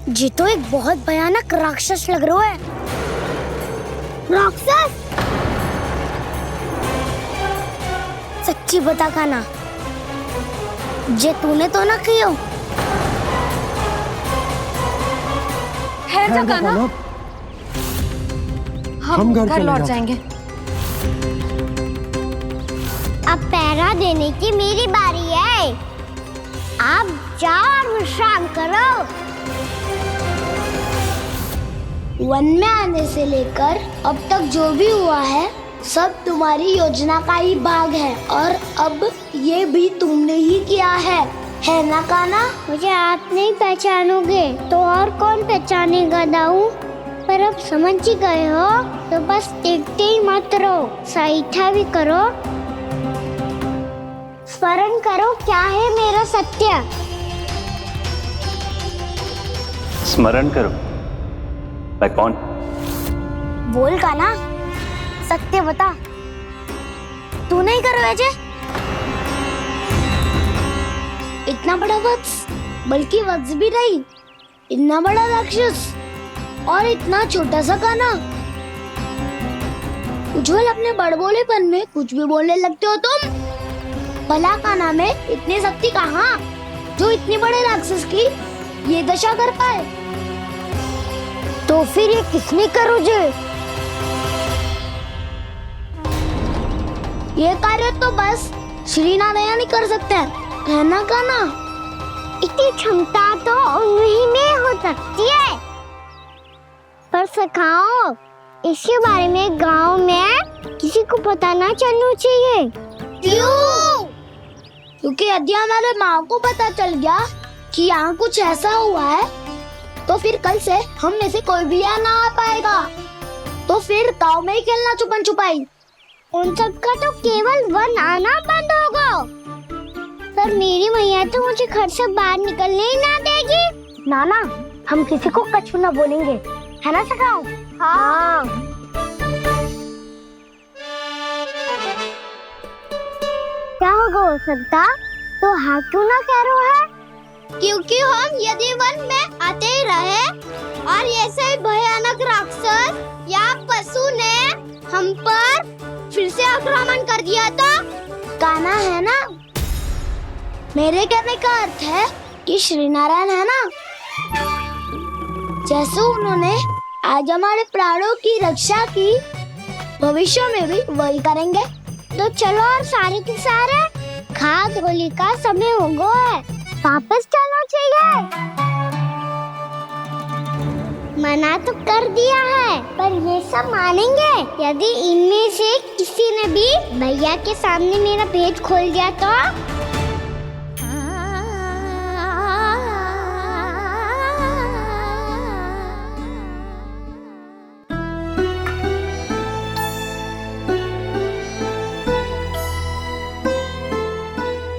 जी तो एक बहुत भयानक राक्षस लग रहा है। राक्षस? सच्ची बता कान्हा, जे तूने तो ना कियो? ठहर जा कान्हा, हम घर लौट जाएंगे। अब पहरा देने की मेरी बारी है। आप जाओ और विश्राम करो। वन में आने से लेकर अब तक जो भी हुआ है सब तुम्हारी योजना का ही भाग है और अब ये भी तुमने ही किया है ना कान्हा? मुझे आप नहीं पहचानोगे तो और कौन पहचानेगा दाऊ? पर अब समझ ही गए हो तो बस देखते ही मत रहो, सहीठा भी करो। स्मरण करो क्या है मेरा सत्य। स्मरण करो? मैं कौन? बोल कान्हा, सत्य बता। तू नहीं करो अजय? इतना बड़ा वत्स, बल्कि वत्स भी नहीं, इतना बड़ा राक्षस और इतना छोटा सा कान्हा। उज्जवल अपने बड़बोलेपन में कुछ भी बोलने लगते हो तुम। भला कान्हा में इतनी शक्ति कहाँ जो इतनी बड़े राक्षस की ये दशा कर पाए? तो फिर ये किसने करो जे? ये कार्य तो बस श्री नारायण ही कर सकते हैं, है ना कान्हा? इतनी क्षमता तो उन्हीं में हो सकती है। पर सखाओ, इसके बारे में गांव में किसी को पता ना चलना चाहिए। क्यों? क्योंकि यदि हमारे माँ को पता चल गया कि यहाँ कुछ ऐसा हुआ है तो फिर कल से हम में से कोई भी यहाँ ना आ पाएगा। तो फिर गांव में ही खेलना छुपन छुपाई। उन सबका तो केवल वन आना बंद होगा। पर मेरी मैया तो मुझे घर से बाहर निकलने ही ना देगी। नाना, हम किसी को कछु ना बोलेंगे, है ना सखाओ? हाँ। क्या होगा हो सकता? तो हाँ क्यों ना कह रहा है? क्योंकि हम यदि वन में आते ही रहे और ऐसे भयानक राक्षस या पशु ने हम पर फिर से आक्रमण कर दिया तो कान्हा, है ना? मेरे कहने का अर्थ है कि श्री नारायण है ना? जैसे उन्होंने आज हमारे प्राणों की रक्षा की, भविष्य में भी वही करेंगे। तो चलो और सारे के सारे खाद होली का समय हो गया है, वापस चलना चाहिए। मना तो कर दिया है, पर ये सब मानेंगे यदि इनमें से किसी ने भी भैया के सामने मेरा पेट खोल दिया तो?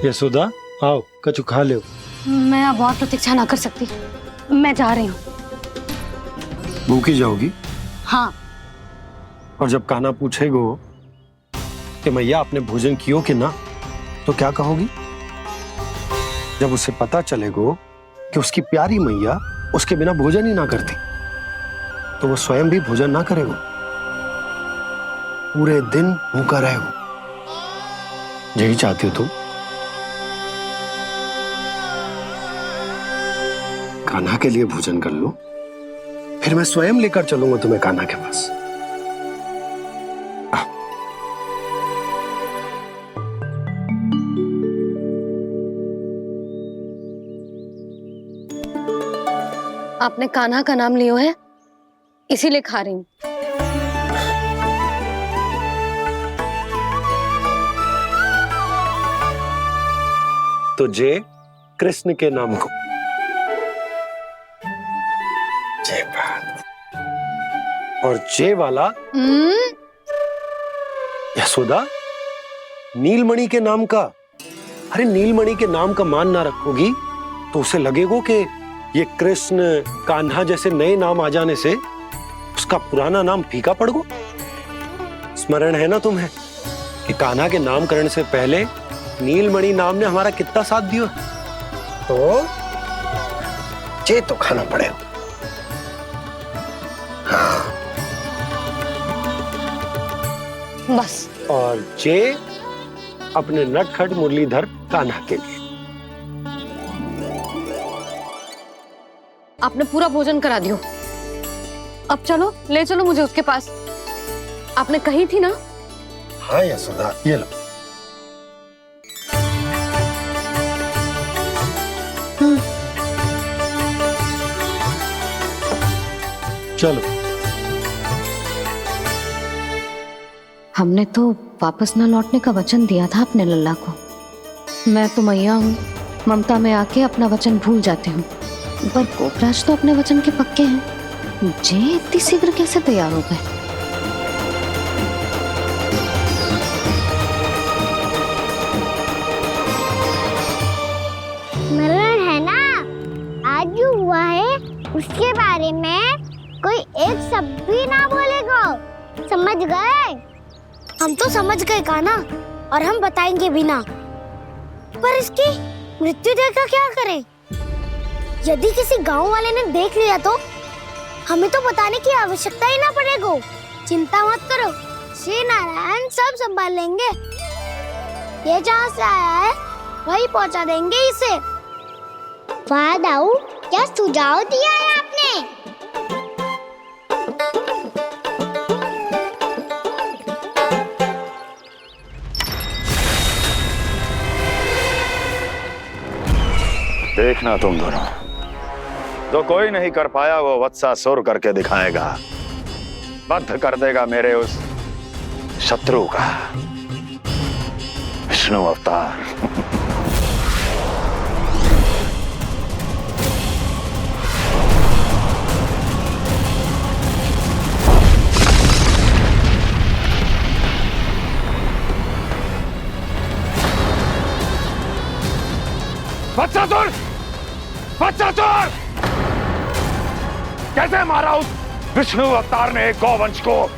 यशोदा आओ, कछु खा लो। मैं अब और प्रतीक्षा ना कर सकती, मैं जा रही हूँ। भूखी जाओगी? हाँ। और जब कान्हा पूछेगो कि मैया आपने भोजन कियो कि ना, तो क्या कहोगी? जब उसे पता चलेगो कि उसकी प्यारी मैया उसके बिना भोजन ही ना करती, तो वो स्वयं भी भोजन ना करेगो, पूरे दिन भूखा रहेगो। यही चाहती हो तुम? कान्हा के लिए भोजन कर लो, फिर मैं स्वयं लेकर चलूंगा तुम्हें कान्हा के पास। आपने कान्हा का नाम लियो है, इसीलिए खा रही हूँ। तो जय कृष्ण के नाम को। जय बात। और जय वाला यशोदा नीलमणि के नाम का। अरे नीलमणि के नाम का मान ना रखोगी तो उसे लगेगा कि ये कृष्ण कान्हा जैसे नए नाम आ जाने से उसका पुराना नाम फीका पड़ गो। स्मरण है ना तुम्हें कि कान्हा के नामकरण से पहले नीलमणि नाम ने हमारा कितना साथ दिया? तो जे तो खाना पड़ेगा। हाँ। बस। और जे अपने नटखट मुरलीधर कान्हा के लिए। आपने पूरा भोजन करा दियो, अब चलो, ले चलो मुझे उसके पास। आपने कही थी ना? हाँ यशोदा, ये लो। चलो। हमने तो वापस न लौटने का वचन दिया था अपने लल्ला को। मैं तो मैया हूँ, ममता में आके अपना वचन भूल जाती हूँ, पर गोपराज तो अपने वचन के पक्के हैं। जे इतनी शीघ्र कैसे तैयार हो गए? मरण है ना, आज जो हुआ है उसके बारे में कोई एक शब्द भी ना बोलेगा, समझ गए? हम तो समझ गए कान्हा, और हम बताएंगे भी ना। पर इसकी मृत्यु देखकर क्या करें? यदि किसी गांव वाले ने देख लिया तो हमें तो बताने की आवश्यकता ही ना पड़ेगा। चिंता मत करो, श्री नारायण सब संभाल लेंगे। ये जहाँ से आया है वही पहुँचा देंगे इसे। वाह दाऊ, क्या सुझाव दिया है आपने? देखना तुम दोनों, जो कोई नहीं कर पाया वो वत्सासुर करके दिखाएगा, बद्ध कर देगा मेरे उस शत्रु का विष्णु अवतार। वत्सासुर! वत्सासुर! कैसे मारा उस विष्णु अवतार ने गौवंश को?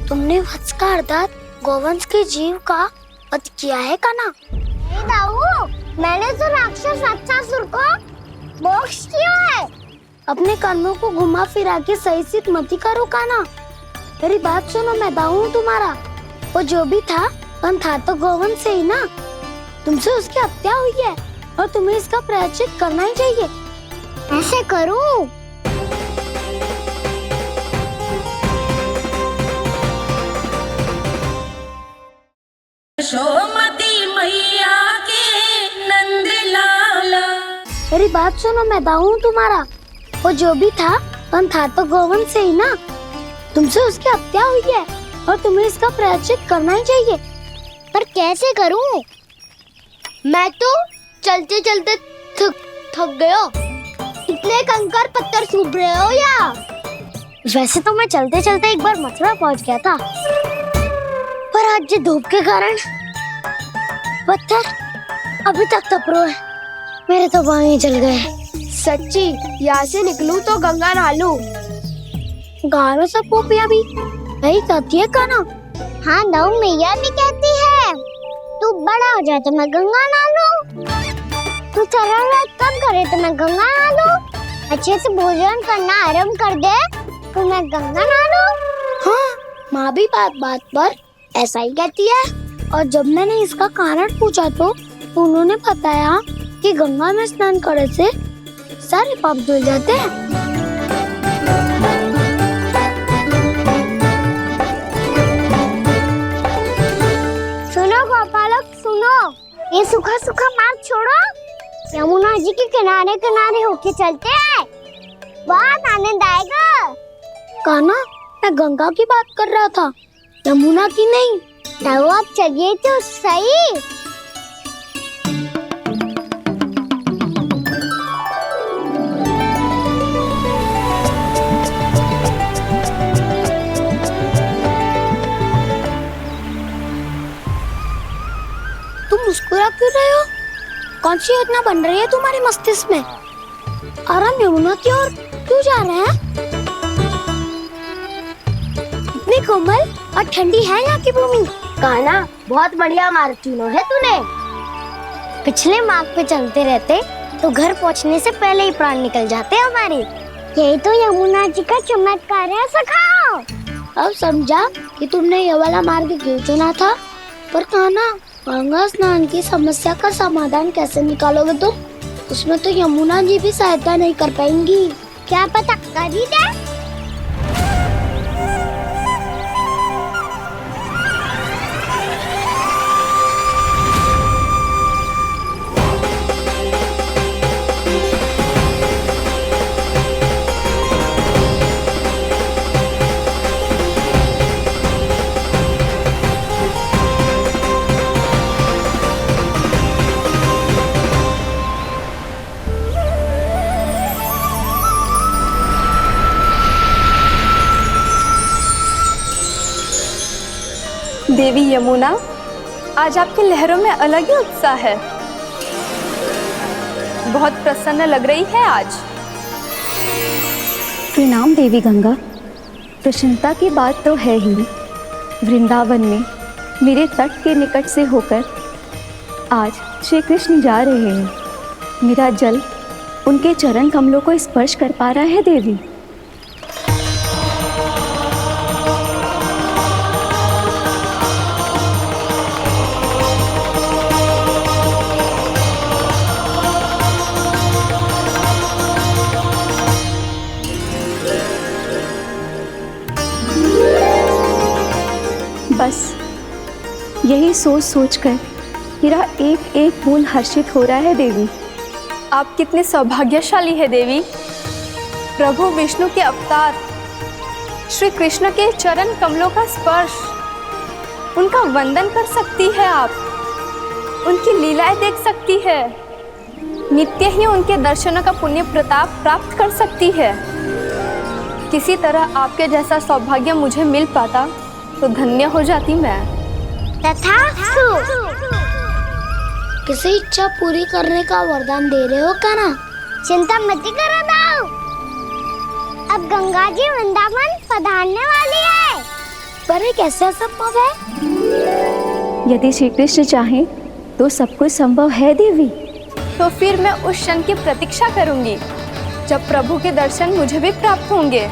तुमने वत्स का अर्थात गौवंश के जीव का वध किया है कान्हा? नहीं दाऊ, मैंने तो राक्षस वत्सासुर को मोक्ष दिया है। अपने कर्मों को घुमा फिरा के सही सिद्ध मत करो कान्हा। मेरी बात सुनो, मैं दाऊ हूँ तुम्हारा। वो जो भी था, था तो गौवंश से ही ना। तुमसे उसकी हत्या हुई है और तुम्हें इसका प्रायश्चित करना ही चाहिए। ऐसे करूं? यशोमती मैया के नंद लाला। मेरी बात सुनो, मैं दाऊ तुम्हारा। वो जो भी था था तो गोवंश से ही ना। तुमसे उसकी हत्या हुई है और तुम्हें इसका प्रायश्चित करना ही चाहिए। पर कैसे करूं? मैं तो चलते चलते थक गया। इतने कंकर पत्थर सूख रहे हो या? वैसे तो मैं चलते चलते एक बार मथुरा पहुंच गया था, पर आज ये धूप के कारण पत्थर अभी तक तप रहे हैं। मेरे तो पाँव ही जल गए। सच्ची, यहाँ से निकलूं तो गंगा नहा लूं। गालों से पोपिया भी यही कहती है काना। हाँ, दाऊ मैया भी कहती है तू बड़ा हो जाए तो मैं गंगा नहा लूं, तू चरण व्रत कम करे तो मैं गंगा नहा लूं, अच्छे से भोजन करना आरंभ कर दे तो मैं गंगा नहा लूं। हाँ, माँ भी बात बात पर ऐसा ही कहती है। और जब मैंने इसका कारण पूछा तो उन्होंने बताया कि गंगा में स्नान करने से सारे पाप धुल जाते हैं। सुनो गोपालक, सुनो, ये सूखा सूखा मार्ग छोड़ो, यमुना जी के किनारे किनारे होके चलते हैं, बहुत आनंद आएगा। कान्हा, मैं गंगा की बात कर रहा था, यमुना की नहीं। तो आप चलिए तो सही। तुम मुस्कुरा क्यों रहे हो? कौन सी योजना बन रही है तुम्हारे मस्तिष्क में? और हम यमुना की ओर क्यों जा रहे हैं? इतनी कोमल और ठंडी है यहाँ की भूमि। कान्हा, बहुत बढ़िया मार्ग चुना है तूने। पिछले मार्ग पे चलते रहते तो घर पहुँचने से पहले ही प्राण निकल जाते हमारे। यही तो यमुना जी का चमत्कार है सखा। अब समझा कि तुमने ये वाला मार्ग क्यों चुना था। पर कान्हा, गंगा स्नान की समस्या का समाधान कैसे निकालोगे तुम? उसमें तो यमुना जी भी सहायता नहीं कर पाएंगी। क्या पता कर ही दे। देवी यमुना, आज आपकी लहरों में अलग ही उत्साह है। बहुत प्रसन्न लग रही है आज। प्रणाम देवी गंगा। प्रसन्नता की बात तो है ही। वृंदावन में मेरे तट के निकट से होकर आज श्री कृष्ण जा रहे हैं। मेरा जल उनके चरण कमलों को स्पर्श कर पा रहा है देवी। बस यही सोच सोचकर मेरा एक एक फूल हर्षित हो रहा है देवी। आप कितने सौभाग्यशाली है देवी। प्रभु विष्णु के अवतार श्री कृष्ण के चरण कमलों का स्पर्श, उनका वंदन कर सकती है आप, उनकी लीलाएं देख सकती है, नित्य ही उनके दर्शनों का पुण्य प्रताप प्राप्त कर सकती है। किसी तरह आपके जैसा सौभाग्य मुझे मिल पाता तो धन्य हो जाती मैं। किसी इच्छा पूरी करने का वरदान दे रहे हो कान्हा? चिंता मत करो दाऊ, अब गंगा जी वृंदावन पधारने वाली है। पर ये कैसे संभव है? यदि श्री कृष्ण चाहे तो सब कुछ संभव है देवी। तो फिर मैं उस क्षण की प्रतीक्षा करूंगी जब प्रभु के दर्शन मुझे भी प्राप्त होंगे।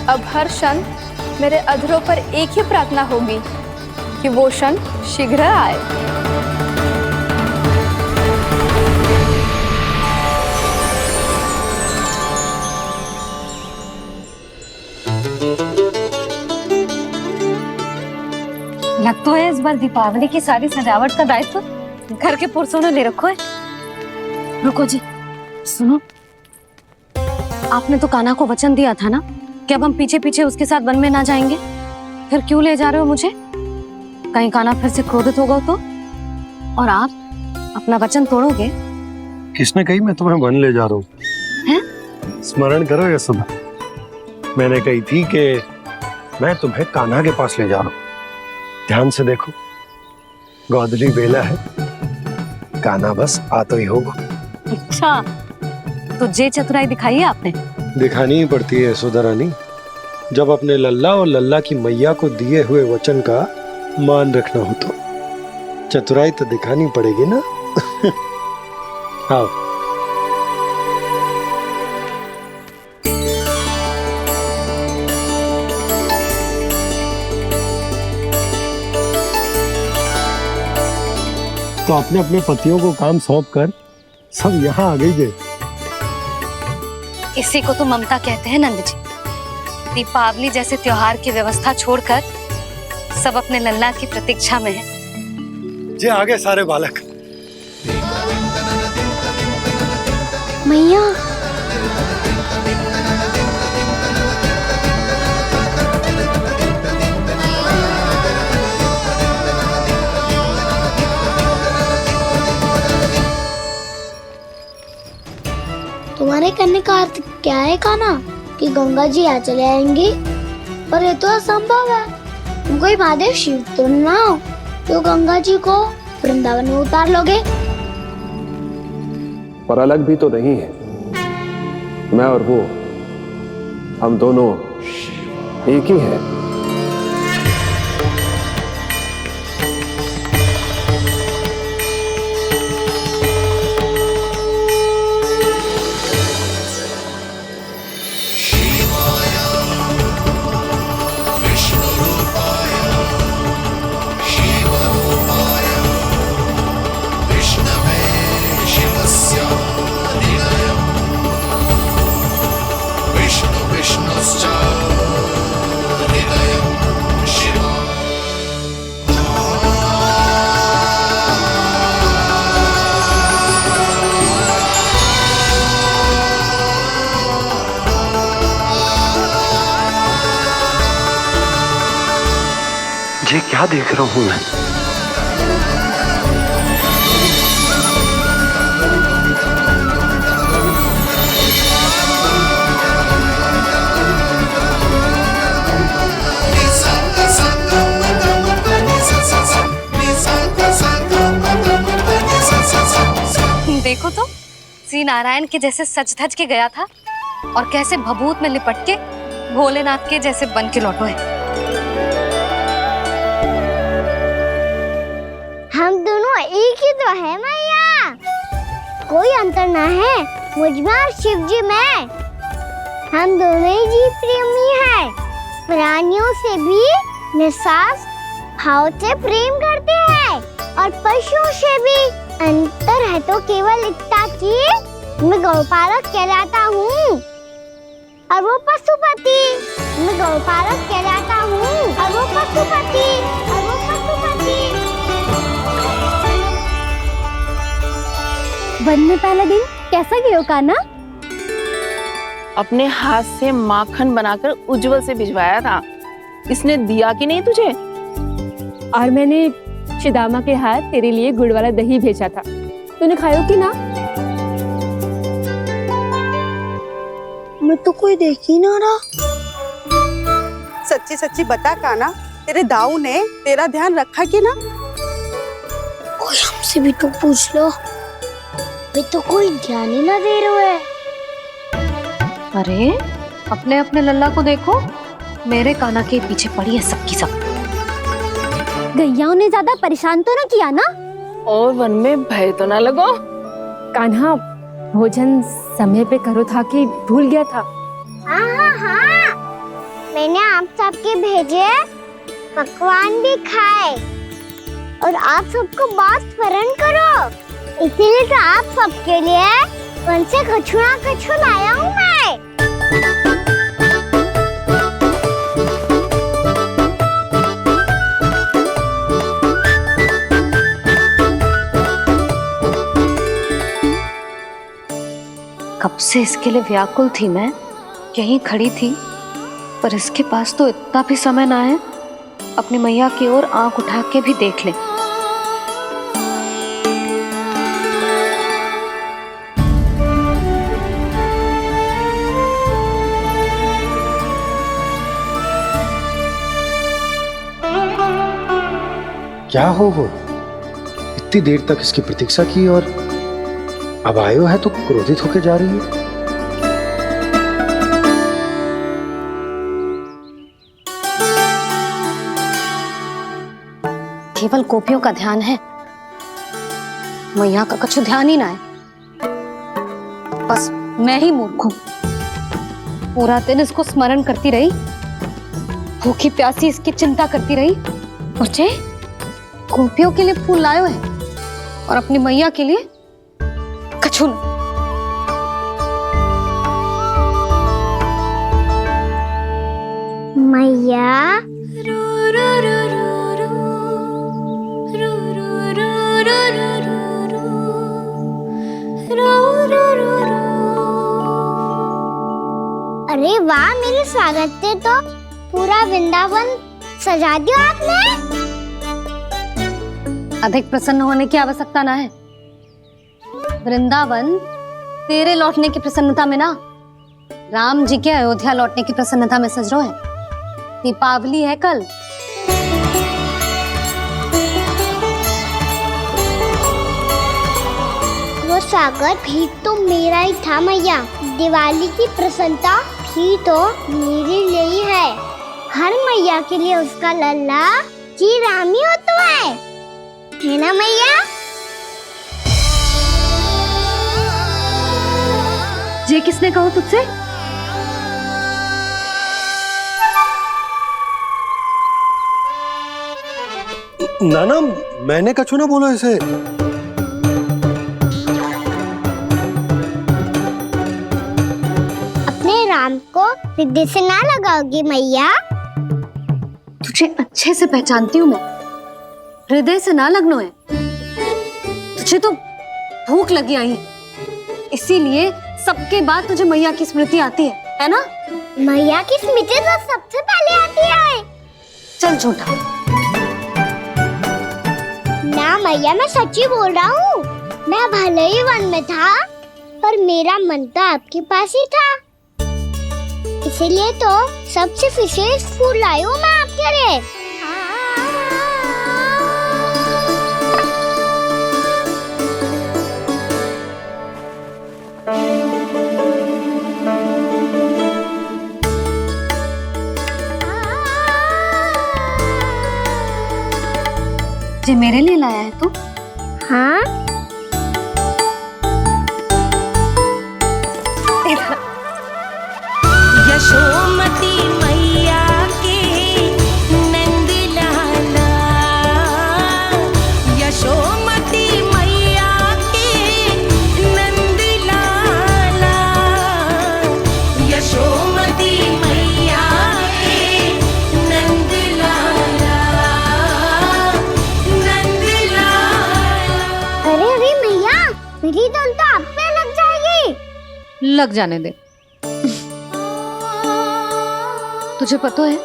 अब हर क्षण मेरे अधरों पर एक ही प्रार्थना होगी कि वो क्षण शीघ्र आए। लग तो है इस बार दीपावली की सारी सजावट का दायित्व घर के पुरुषों ने ले रखो है। रुको जी, सुनो, आपने तो कान्हा को वचन दिया था ना कि अब हम पीछे पीछे उसके साथ वन में ना जाएंगे, फिर क्यों ले जा रहे हो मुझे? कहीं कान्हा फिर से क्रोधित होगा तो? और आप अपना वचन तोड़ोगे? किसने कही मैं तुम्हें वन ले जा रहा हूँ? स्मरण करो यशोदा, मैंने कही थी कि मैं तुम्हें कान्हा के पास ले जा रहा हूँ। ध्यान से देखो, गोदली बेला है, कान्हा बस आ तो ही होगा। अच्छा, तो जे चतुराई दिखाई है आपने? दिखानी ही पड़ती है यशोदा रानी, जब अपने लल्ला और लल्ला की मैया को दिए हुए वचन का मान रखना हो तो चतुराई तो दिखानी पड़ेगी ना। हाँ, तो अपने अपने पतियों को काम सौंप कर सब यहाँ आ गई है। इसी को तो ममता कहते हैं नंद जी। दीपावली जैसे त्योहार की व्यवस्था छोड़कर सब अपने लल्ला की प्रतीक्षा में है। जे आगे सारे बालक। मैया, तुम्हारे कहने का अर्थ क्या है कान्हा? कि गंगा जी यहाँ चले आएंगी? पर ये तो असंभव है। तुम कोई महादेव शिव तो ना हो तो गंगा जी को वृंदावन में उतार लोगे? पर अलग भी तो नहीं है। मैं और वो, हम दोनों एक ही हैं। ये क्या देख रहा हूँ मैं? देखो तो, श्री नारायण के जैसे सज धज के गया था और कैसे भभूत में लिपट के भोलेनाथ के जैसे बन के लौटो है। हम दोनों एक ही तो है मैया, कोई अंतर ना है मुझ में और शिव जी में। हम दोनों ही जीव प्रेमी हैं, प्राणियों से भी निस्सास भाव से प्रेम करते हैं और पशुओं से भी। अंतर है तो केवल इतना कि मैं गौपालक कहलाता हूँ और वो पशुपति। मैं गौपालक कहलाता हूँ और वो पशुपति। वन में पहला दिन कैसा गया कान्हा? अपने हाथ से माखन बनाकर उज्जवल से भिजवाया था। इसने दिया कि नहीं तुझे? और मैंने शिदामा के हाथ तेरे लिए गुड़ वाला दही भेजा था, तूने खाया कि ना? मैं तो कोई देख ही ना रहा। सच्ची सच्ची बता कान्हा, तेरे दाऊ ने तेरा ध्यान रखा कि ना? कोई हमसे भी तो पूछ लो, वे तो कोई ध्यान ही ना दे रहे है। अरे अपने अपने लल्ला को देखो, मेरे कान्हा के पीछे पड़ी है सबकी सब। गैयाओं ने ज्यादा परेशान तो ना किया ना? और वन में भय तो ना लगो? कान्हा भोजन समय पे करो था कि भूल गया था? हाँ, मैंने आप सबके भेजे पकवान भी खाए और आप सबको बात स्मरण करो, इसीलिए तो आप सबके लिए वन से कछुआ लाया हूँ मैं। से इसके लिए व्याकुल थी मैं, यहीं खड़ी थी, पर इसके पास तो इतना भी समय ना है अपनी मैया की ओर आंख उठा के भी देख ले। क्या हो वो? इतनी देर तक इसकी प्रतीक्षा की और अब आयो है तो क्रोधित होकर जा रही है। केवल गोपियों का ध्यान है, मैया का कुछ ध्यान ही ना है। बस मैं ही मूर्ख हूं, पूरा दिन इसको स्मरण करती रही, भूखी प्यासी इसकी चिंता करती रही, और जे गोपियों के लिए फूल लायो है और अपनी मैया के लिए कछु न। मैया अरे वाह, मेरे स्वागत पे तो पूरा वृंदावन सजा दिया आपने। अधिक प्रसन्न होने की आवश्यकता ना है। वृंदावन तेरे लौटने की प्रसन्नता में ना, राम जी के अयोध्या लौटने की प्रसन्नता में सज रहा है। दीपावली है कल। वो स्वागत भी तो मेरा ही था मैया। दिवाली की प्रसन्नता भी तो मेरे लिए ही है। हर मैया के लिए उसका लल्ला जी राम ही होता है ना मैया? ये किसने कहा तुझसे? नाना, मैंने कछु ना बोलो इसे। अपने राम को हृदय से ना लगाओगी मैया? तुझे अच्छे से पहचानती हूँ मैं, हृदय से ना लगनो है। तुझे तो भूख लगी आई है, इसीलिए सबके बाद तुझे मैया की स्मृति आती है ना? मैया की स्मृति तो सबसे पहले आती है। चल झूठा। ना मैया, मैं सच्ची बोल रहा हूँ। मैं भले ही वन में था, पर मेरा मन तो आपके पास ही था। इसीलिए तो सबसे विशेष फूल लाई हूँ मैं आपके लिए। जे मेरे लिए लाया है तू? हाँ। यशोमती मैया के नंद लाला, यशोमती मैया के नंद लाला, यशोमती मैया के नंद लाला, नंद लाला। अरे अरे मैया, मेरी धुन तो आप पे लग जाएगी। लग जाने दे। तुझे पता है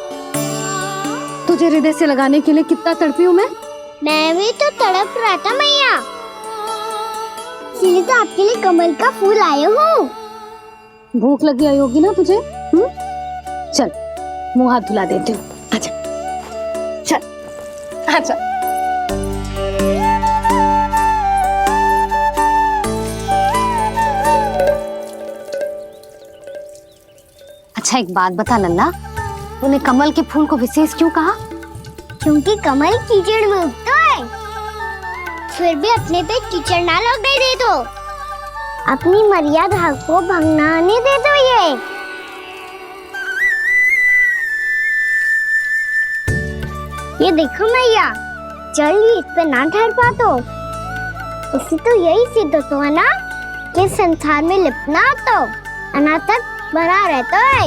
तुझे हृदय से लगाने के लिए कितना तड़पी हूँ मैं भी तो तड़प रहा था मैया, इसलिए तो आपके लिए कमल का फूल आए हूँ। भूख लगी आई होगी ना तुझे? चल मुंह हाथ धुला देती हूँ। आजा चल आजा। अच्छा एक बात बता लल्ला, तूने कमल के फूल को विशेष क्यों कहा? क्योंकि कमल कीचड़ में उगता है, फिर भी अपने पे कीचड़ ना लगने दे दो। अपनी मर्यादा को भंगना नहीं दे दो। ये देखो मैया, जल भी इस पे ना ठहर पा तो उसे तो यही सिद्ध होता है ना कि संसार में लिपना तो अनाथ तक बना रहता है।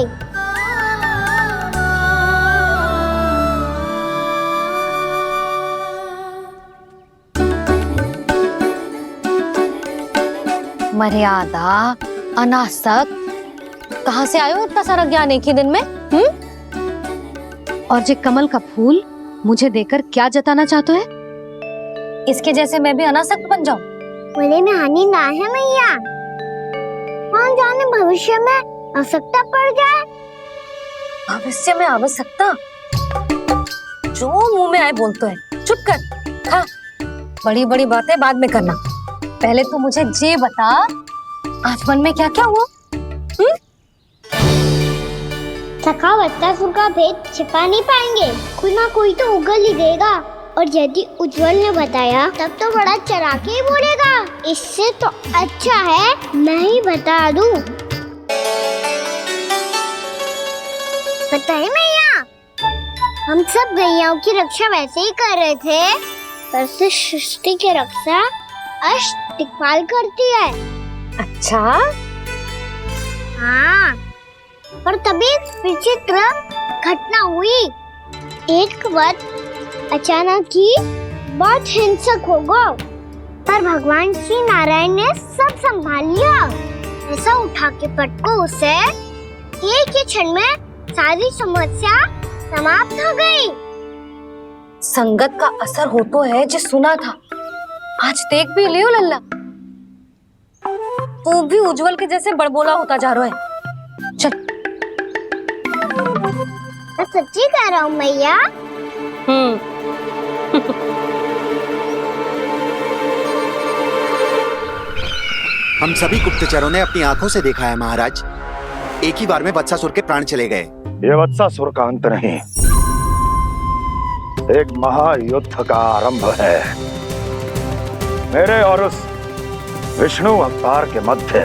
मर्यादा अनासक, कहाँ से आयो इतना सारा ज्ञान एक ही दिन में? और जे कमल का फूल मुझे देकर क्या जताना चाहते है? इसके जैसे मैं भी अनासक्त बन जाऊं? बोले में हानि ना है मैया, कौन जाने भविष्य में आवश्यकता पड़ जाए। भविष्य में आवश्यकता? जो मुंह में आए बोलते हैं। चुप कर, खा। बड़ी बड़ी बातें बाद में करना, पहले तो मुझे ये बता आज मन में क्या क्या हुआ? सखा वत्सासुर का भेद छिपा नहीं पाएंगे, कोई ना कोई तो उगल ही देगा। और यदि उज्जवल ने बताया तब तो बड़ा चढ़ा के ही बोलेगा। इससे तो अच्छा है मैं ही बता दूं। बताइए मैया, हम सब गैयाओं की रक्षा वैसे ही कर रहे थे, पर से सृष्टि की रक्षा अष्टदिक्पाल करती है। अच्छा? हाँ, पर तभी विचित्र घटना हुई। एक वक्त अचानक ही बहुत हिंसक हो गया, पर भगवान श्री नारायण ने सब संभाल लिया। ऐसा उठा के पटको उसे, एक ही क्षण में सारी समस्या समाप्त हो गई। संगत का असर हो तो है जो सुना था, आज देख भी लियो लल्ला। तू भी उज्जवल के जैसे बड़बोला होता जा रहा है। चल। मैं सच्ची कह रहा हूँ मैया। हम सभी गुप्तचरों ने अपनी आंखों से देखा है महाराज, एक ही बार में वत्सासुर के प्राण चले गए। ये वत्सासुर का अंत नहीं, एक महायुद्ध का आरंभ है। मेरे और उस विष्णु अवतार के मध्य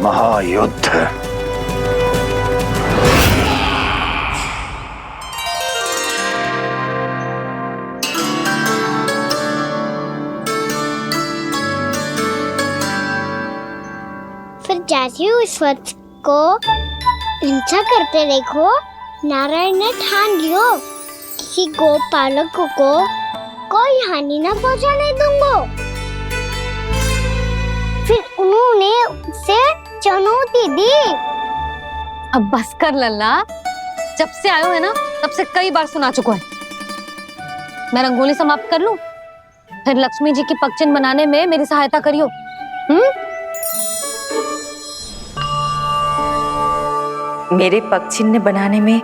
महायुद्ध। फिर जैसे ही उस वक्त को हिंसा करते देखो, नारायण ने ठान लियो किसी गोपालक को कोई हानि न पहुंचाने दूंगा। फिर उन्होंने उसे चुनौती दी। अब बस कर लल्ला, जब से आयो है ना तब से कई बार सुना चुका है। मैं रंगोली समाप्त कर लूं, फिर लक्ष्मी जी की पगचिन बनाने में मेरी सहायता करियो। मेरे पगचिन्ह बनाने में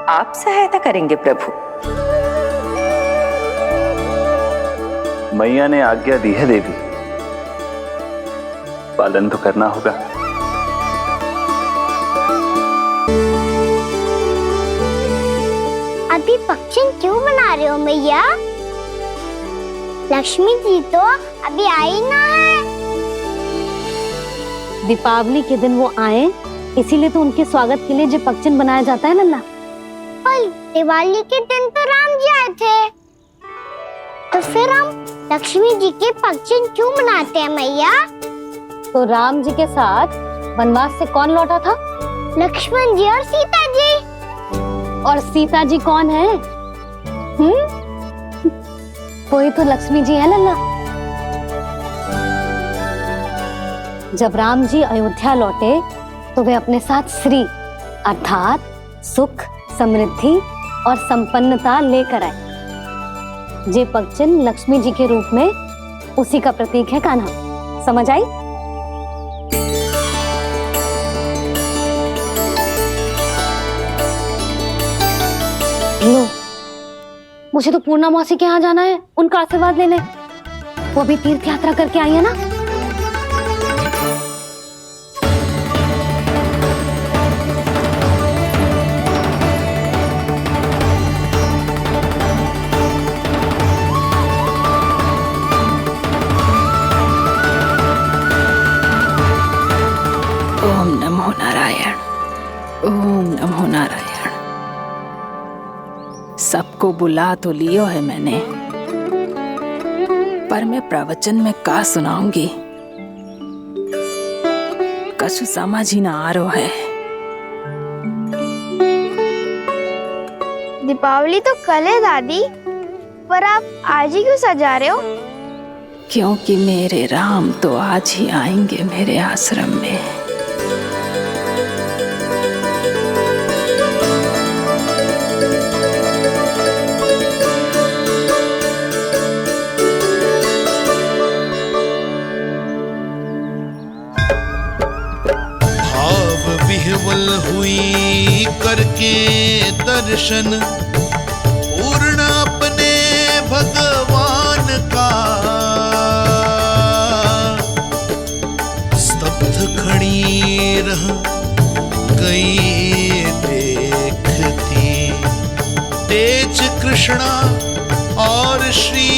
आप सहायता करेंगे प्रभु? मैया ने आज्ञा दी है देवी, पालन तो करना होगा। अभी पगचिन क्यों बना रहे हो मैया? लक्ष्मी जी तो अभी आई ना है। दीपावली के दिन वो आए, इसीलिए तो उनके स्वागत के लिए जो पगचिन बनाया जाता है लल्ला। पर दिवाली के दिन तो राम जी आए थे, तो फिर हम लक्ष्मी जी के पगचिन क्यों मनाते हैं मैया? तो राम जी के साथ वनवास से कौन लौटा था? लक्ष्मण जी और सीता जी। और सीता जी कौन है? वही तो लक्ष्मी जी है लल्ला। जब राम जी अयोध्या लौटे तो वे अपने साथ श्री अर्थात सुख, समृद्धि और संपन्नता लेकर आए। जे पगचिन लक्ष्मी जी के रूप में उसी का प्रतीक है कान्हा। समझ आई? लो, मुझे तो पूर्णा मौसी के यहाँ जाना है, उनका आशीर्वाद लेने। वो भी तीर्थ यात्रा करके आई है ना। ओम नमो नारायण, ओम नमो नारायण। सबको बुला तो लियो है मैंने, पर मैं प्रवचन में का सुनाऊंगी, कछु समझ ही ना आ रहा है। दीपावली तो कल है दादी, पर आप आज ही क्यों सजा रहे हो? क्योंकि मेरे राम तो आज ही आएंगे मेरे आश्रम में। भाव विह्वल हुई करके दर्शन, पूर्ण अपने भगवान का, स्तब्ध खड़ी रह गई देखती तेज कृष्णा और श्री